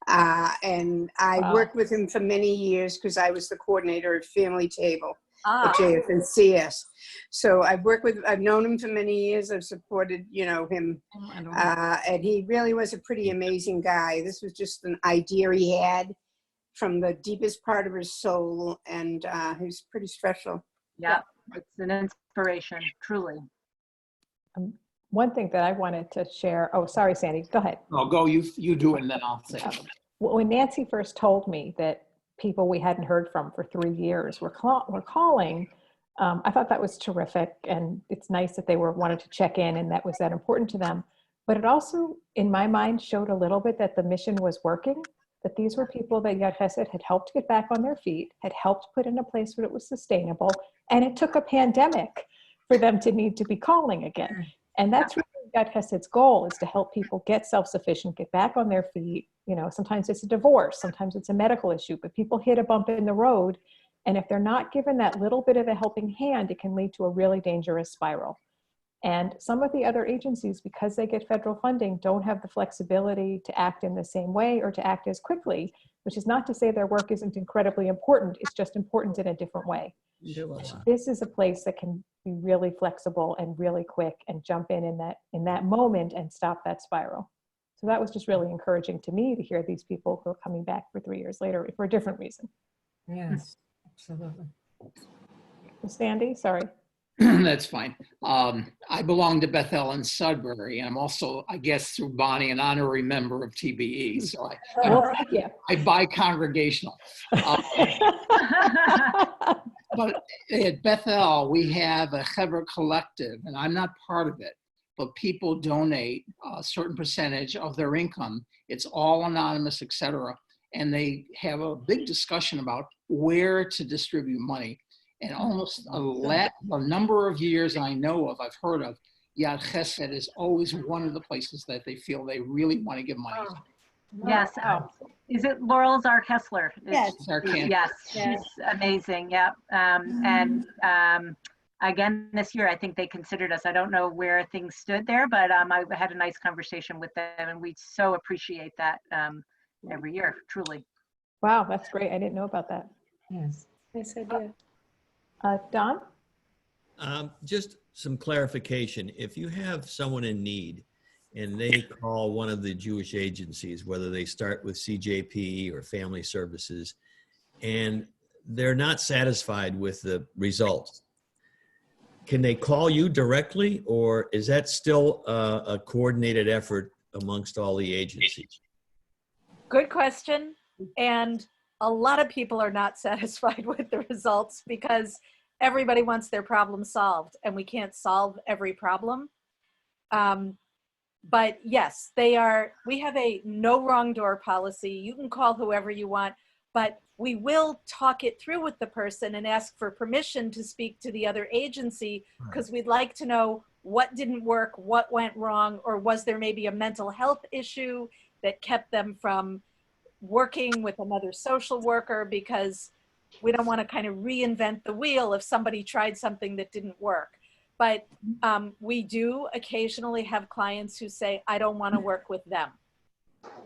And I worked with him for many years because I was the coordinator of Family Table at JFNCS. So I've known him for many years. I've supported, you know, him. And he really was a pretty amazing guy. This was just an idea he had from the deepest part of his soul. And he's pretty special. Yeah, it's an inspiration, truly. One thing that I wanted to share, oh, sorry, Sandy, go ahead. No, go, you do it and then I'll say. When Nancy first told me that people we hadn't heard from for 3 years were calling, I thought that was terrific. And it's nice that they wanted to check in and that was that important to them. But it also, in my mind, showed a little bit that the mission was working, that these were people that Yad Chassed had helped get back on their feet, had helped put in a place where it was sustainable. And it took a pandemic for them to need to be calling again. And that's really Yad Chassed's goal, is to help people get self-sufficient, get back on their feet. You know, sometimes it's a divorce, sometimes it's a medical issue, but people hit a bump in the road. And if they're not given that little bit of a helping hand, it can lead to a really dangerous spiral. And some of the other agencies, because they get federal funding, don't have the flexibility to act in the same way or to act as quickly, which is not to say their work isn't incredibly important. It's just important in a different way. This is a place that can be really flexible and really quick and jump in that moment and stop that spiral. So that was just really encouraging to me to hear these people who are coming back for 3 years later for a different reason. Yes, absolutely. Sandy, sorry. That's fine. I belong to Bethel and Sudbury, and I'm also, I guess, through Bonnie, an honorary member of TBE. So Well, thank you. I bi-congregational. But at Bethel, we have a Chevra collective, and I'm not part of it, but people donate a certain percentage of their income. It's all anonymous, etc. And they have a big discussion about where to distribute money. And almost a number of years I know of, I've heard of, Yad Chassed is always one of the places that they feel they really want to give money. Yes. Is it Laurel Kessler? Yes. Yes, she's amazing. Yep. Again, this year, I think they considered us. I don't know where things stood there, but I had a nice conversation with them, and we so appreciate that every year, truly. Wow, that's great. I didn't know about that. Yes. Nice idea. Don? Just some clarification. If you have someone in need and they call one of the Jewish agencies, whether they start with CJP or Family Services, and they're not satisfied with the results, can they call you directly, or is that still a coordinated effort amongst all the agencies? Good question. And a lot of people are not satisfied with the results because everybody wants their problem solved, and we can't solve every problem. But yes, we have a no wrong door policy. You can call whoever you want, but we will talk it through with the person and ask for permission to speak to the other agency, because we'd like to know what didn't work, what went wrong, or was there maybe a mental health issue that kept them from working with another social worker, because we don't want to kind of reinvent the wheel if somebody tried something that didn't work. But we do occasionally have clients who say, I don't want to work with them.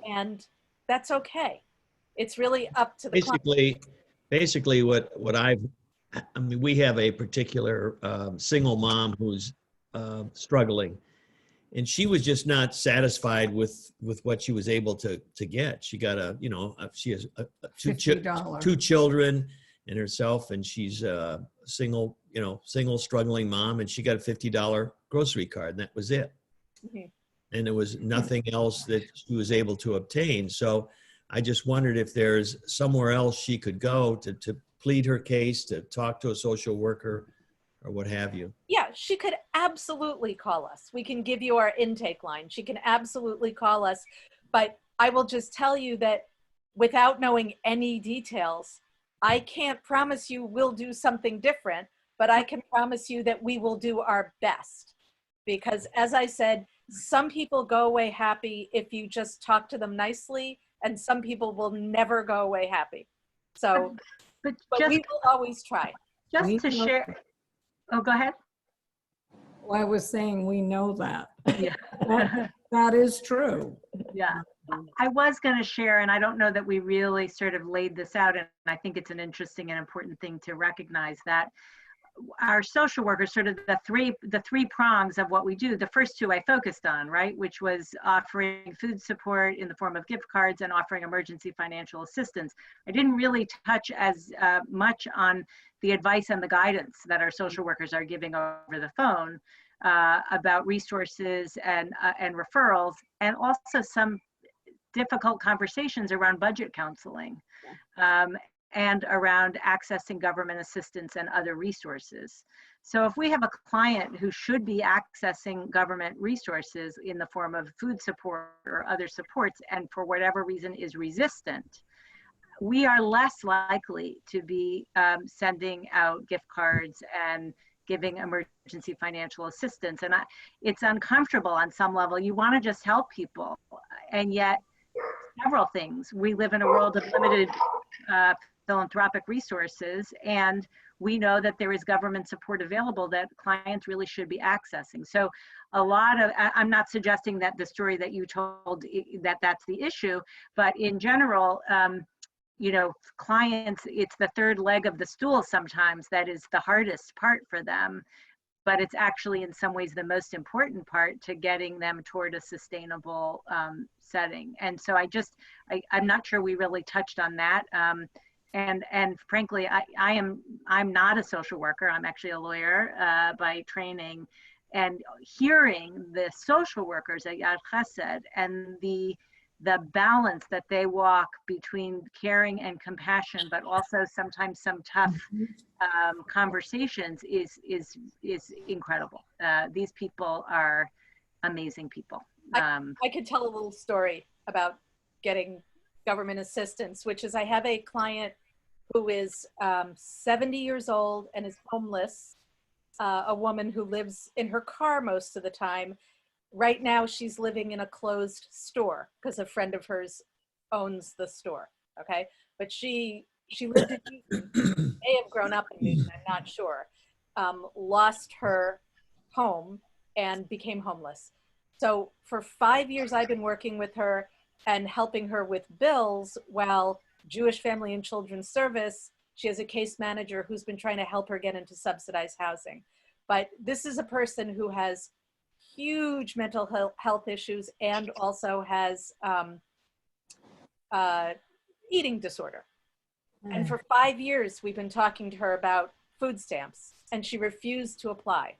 And that's okay. It's really up to the client. Basically what I mean, we have a particular single mom who's struggling, and she was just not satisfied with what she was able to get. She got she has two children and herself, and she's a single struggling mom, and she got a $50 grocery card, and that was it. Mhm. And there was nothing else that she was able to obtain. So I just wondered if there's somewhere else she could go to plead her case, to talk to a social worker or what have you. Yeah, she could absolutely call us. We can give you our intake line. She can absolutely call us. But I will just tell you that without knowing any details, I can't promise you we'll do something different, but I can promise you that we will do our best. Because as I said, some people go away happy if you just talk to them nicely, and some people will never go away happy. So, but we will always try. Just to share. Oh, go ahead. Well, I was saying we know that. Yeah. That is true. Yeah. I was going to share, and I don't know that we really sort of laid this out, and I think it's an interesting and important thing to recognize that our social workers, sort of the three prongs of what we do, the first two I focused on, right, which was offering food support in the form of gift cards and offering emergency financial assistance. I didn't really touch as much on the advice and the guidance that our social workers are giving over the phone about resources and referrals, and also some difficult conversations around budget counseling. And around accessing government assistance and other resources. So if we have a client who should be accessing government resources in the form of food support or other supports, and for whatever reason is resistant, we are less likely to be sending out gift cards and giving emergency financial assistance. And it's uncomfortable on some level. You want to just help people, and yet several things. We live in a world of limited philanthropic resources, and we know that there is government support available that clients really should be accessing. So a lot of, I'm not suggesting that the story that you told, that's the issue, but in general, clients, it's the third leg of the stool sometimes that is the hardest part for them, but it's actually in some ways the most important part to getting them toward a sustainable setting. And so I'm not sure we really touched on that. and frankly, I'm not a social worker. I'm actually a lawyer by training, and hearing the social workers at Yad Chassed and the balance that they walk between caring and compassion, but also sometimes some tough conversations is incredible. These people are amazing people. I could tell a little story about getting government assistance, which is I have a client who is 70 years old and is homeless, a woman who lives in her car most of the time. Right now, she's living in a closed store because a friend of hers owns the store, okay? But she lived in Newton, may have grown up in Newton, I'm not sure, lost her home and became homeless. So for 5 years, I've been working with her and helping her with bills while Jewish Family and Children's Service, she has a case manager who's been trying to help her get into subsidized housing. But this is a person who has huge mental health issues and also has eating disorder. And for 5 years, we've been talking to her about food stamps, and she refused to apply.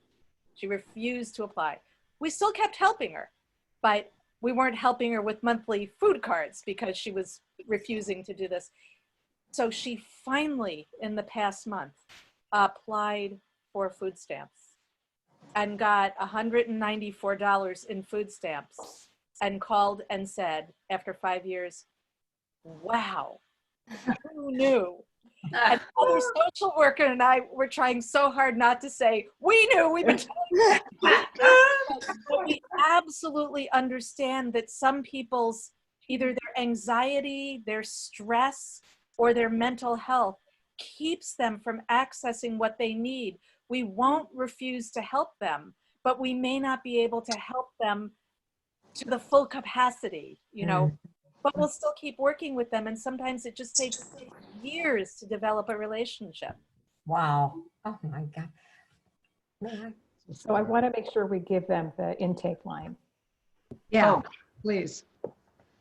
She refused to apply. We still kept helping her, but we weren't helping her with monthly food cards because she was refusing to do this. So she finally, in the past month, applied for food stamps and got $194 in food stamps and called and said, after 5 years, wow, who knew? And the other social worker and I were trying so hard not to say, we knew, we've been telling you. But we absolutely understand that some people's, either their anxiety, their stress, or their mental health keeps them from accessing what they need. We won't refuse to help them, but we may not be able to help them to the full capacity, you know, but we'll still keep working with them. And sometimes it just takes years to develop a relationship. Wow. Oh my God. Man, So I want to make sure we give them the intake line. Yeah, Oh, please.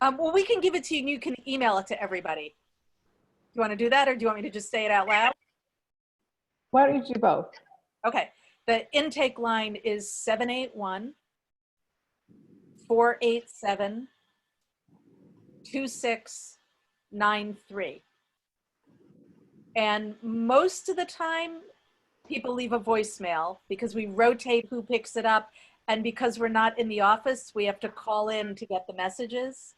Well, we can give it to you and you can email it to everybody. Do you want to do that, or do you want me to just say it out loud? Why don't you do both? Okay. The intake line is 781-487-2693. And most of the time, people leave a voicemail because we rotate who picks it up. And because we're not in the office, we have to call in to get the messages.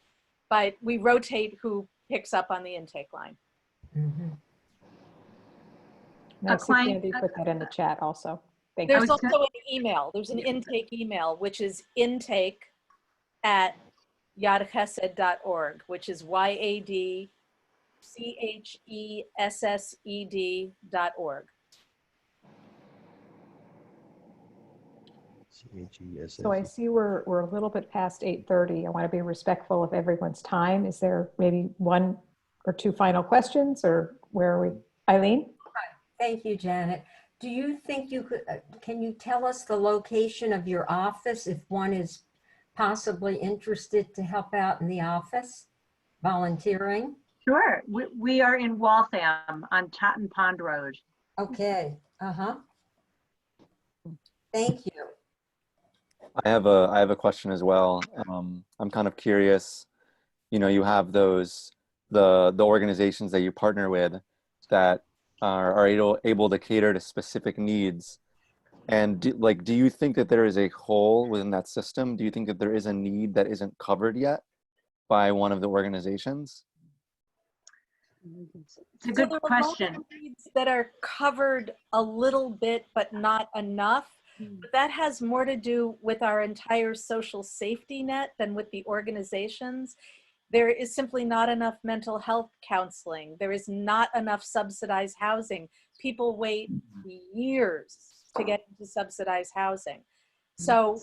But we rotate who picks up on the intake line. mhm. And I see client- Sandy put that in the chat also. Thank There's you. also an email. There's an intake email, which is intake@yadchessed.org, which is YADCHESSED.org. So I see we're a little bit past 8:30. I want to be respectful of everyone's time. Is there maybe one or two final questions, or where are we? Eileen? Thank you, Janet. Do you think you could, can you tell us the location of your office if one is possibly interested to help out in the office, volunteering? Sure. We are in Waltham on Totten Pond Road. Okay, Thank you. I have a question as well. I'm kind of curious, you know, you have those, the organizations that you partner with that are able to cater to specific needs. And do you think that there is a hole within that system? Do you think that there is a need that isn't covered yet by one of the organizations? It's a good there are question. multiple needs that are covered a little bit, but not enough. But that has more to do with our entire social safety net than with the organizations. There is simply not enough mental health counseling. There is not enough subsidized housing. People wait years to get into subsidized housing. So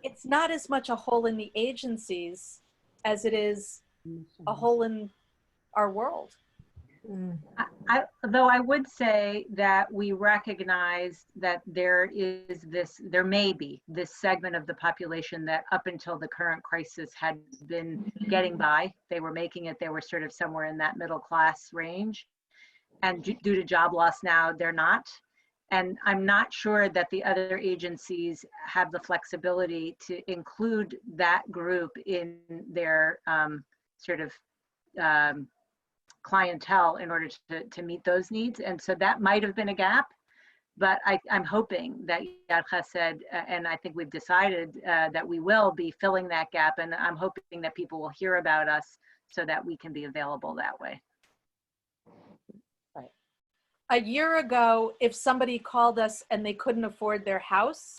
it's not as much a hole in the agencies as it is a hole in our world. Mm. Though I would say that we recognize that there may be this segment of the population that up until the current crisis had been getting by. They were making it, they were sort of somewhere in that middle class range. And due to job loss now, they're not. And I'm not sure that the other agencies have the flexibility to include that group in their sort of clientele in order to meet those needs. And so that might have been a gap, but I'm hoping that Yad Chassed, and I think we've decided that we will be filling that gap. And I'm hoping that people will hear about us so that we can be available that way. A year ago, if somebody called us and they couldn't afford their house,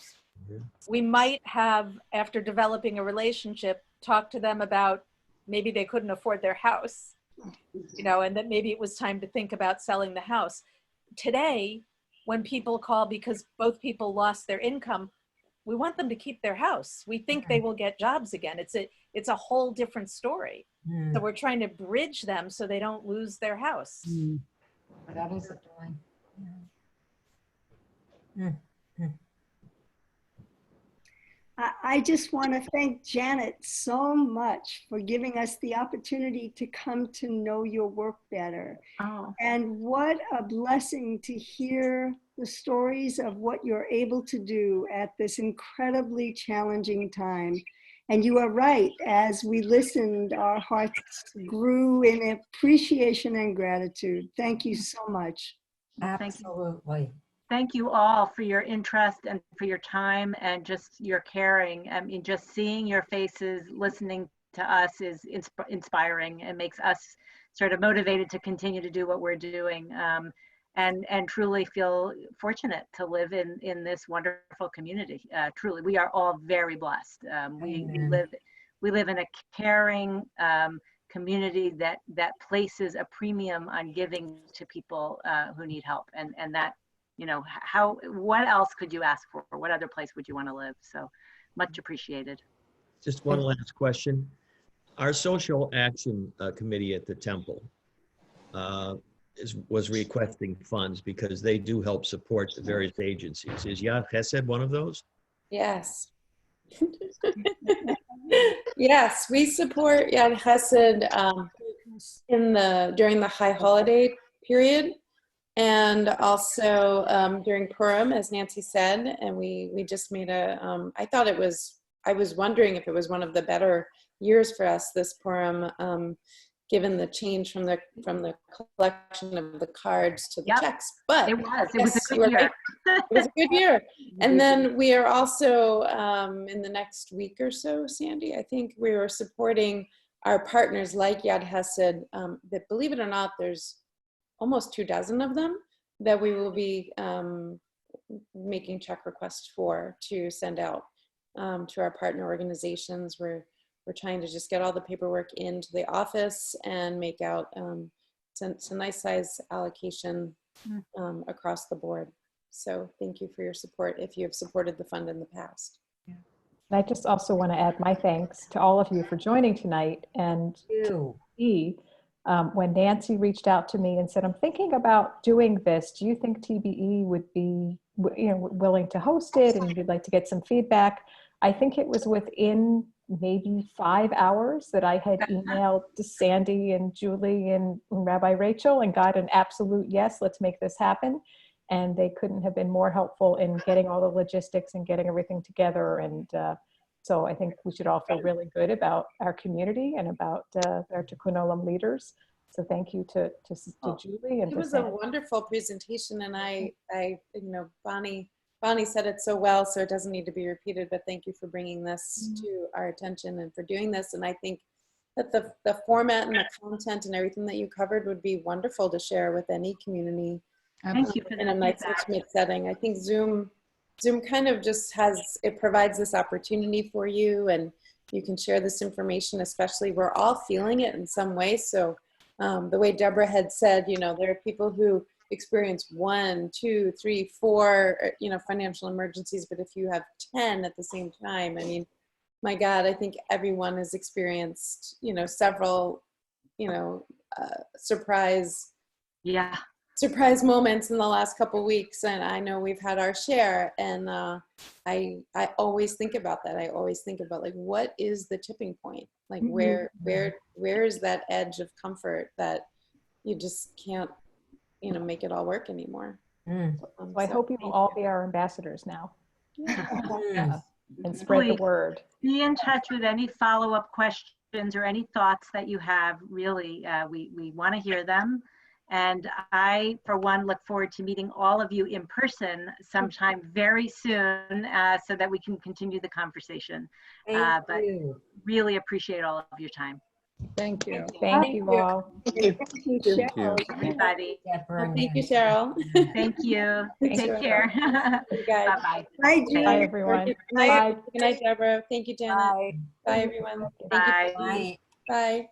we might have, after developing a relationship, talked to them about maybe they couldn't afford their house, you know, and that maybe it was time to think about selling the house. Today, when people call because both people lost their income, we want them to keep their house. We think they will get jobs again. It's a whole different story. So we're trying to bridge them so they don't lose their house. That is a joy. Yeah. I just want to thank Janet so much for giving us the opportunity to come to know your work better. Oh. And what a blessing to hear the stories of what you're able to do at this incredibly challenging time. And you are right, as we listened, our hearts grew in appreciation and gratitude. Thank you so much. Absolutely. Thank you all for your interest and for your time and just your caring. I mean, just seeing your faces, listening to us is inspiring and makes us sort of motivated to continue to do what we're doing, and truly feel fortunate to live in this wonderful community. Truly, we are all very blessed. We live in a caring community that places a premium on giving to people who need help, and that, you know, what else could you ask for? What other place would you want to live? So much appreciated. Just one last question. Our social action committee at the temple was requesting funds because they do help support the various agencies. Is Yad Chassed one of those? Yes. Yes, we support Yad Chassed during the high holiday period, and also during Purim, as Nancy said. And we just made I was wondering if it was one of the better years for us this Purim, given the change from the collection of the cards to the checks. But it was a good year. It was a good year. And then we are also in the next week or so, Sandy, I think we are supporting our partners like Yad Chassed, that, believe it or not, there's almost 24 of them that we will be making check requests to send out to our partner organizations. We're trying to just get all the paperwork into the office and make out some nice size allocation across the board. So thank you for your support if you have supported the fund in the past. And I just also want to add my thanks to all of you for joining tonight. And when Nancy reached out to me and said, I'm thinking about doing this, do you think TBE would be willing to host it and you'd like to get some feedback? I think it was within maybe 5 hours that I had emailed to Sandy and Julie and Rabbi Rachel and got an absolute yes, let's make this happen. And they couldn't have been more helpful in getting all the logistics and getting everything together. And so I think we should all feel really good about our community and about our Tikkun Olam leaders. So thank you to Julie. And it was a wonderful presentation, and I Bonnie said it so well, so it doesn't need to be repeated, but thank you for bringing this to our attention and for doing this. And I think that the format and the content and everything that you covered would be wonderful to share with any community. Thank you for in a nice intimate setting. I think Zoom kind of just provides this opportunity for you, and you can share this information, especially we're all feeling it in some way. So the way Deborah had said, there are people who experience 1, 2, 3, 4, financial emergencies, but if you have 10 at the same time, I mean, my God, I think everyone has experienced, several, surprise Yeah. surprise moments in the last couple weeks, and I know we've had our share, and I always think about that. I always think about, like, what is the tipping point? Like, where is that edge of comfort that you just can't, make it all work anymore? So I hope you will all be our ambassadors now and spread the word. Be in touch with any follow-up questions or any thoughts that you have. Really, we want to hear them. And I, for one, look forward to meeting all of you in person sometime very soon so that we can continue the conversation. But really appreciate all of your time. Thank you. Thank you all. Thank you. Thank you. Everybody. Thank you, Cheryl. Thank you. Thanks, Take Cheryl. care. You guys. Bye-bye. Bye, Julie. Bye, everyone. Good night, Bye. good night, Deborah. Thank you, Janet. Bye. Bye, everyone. Thank Bye. you. Right. Bye.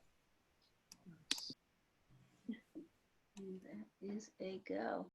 That is a go.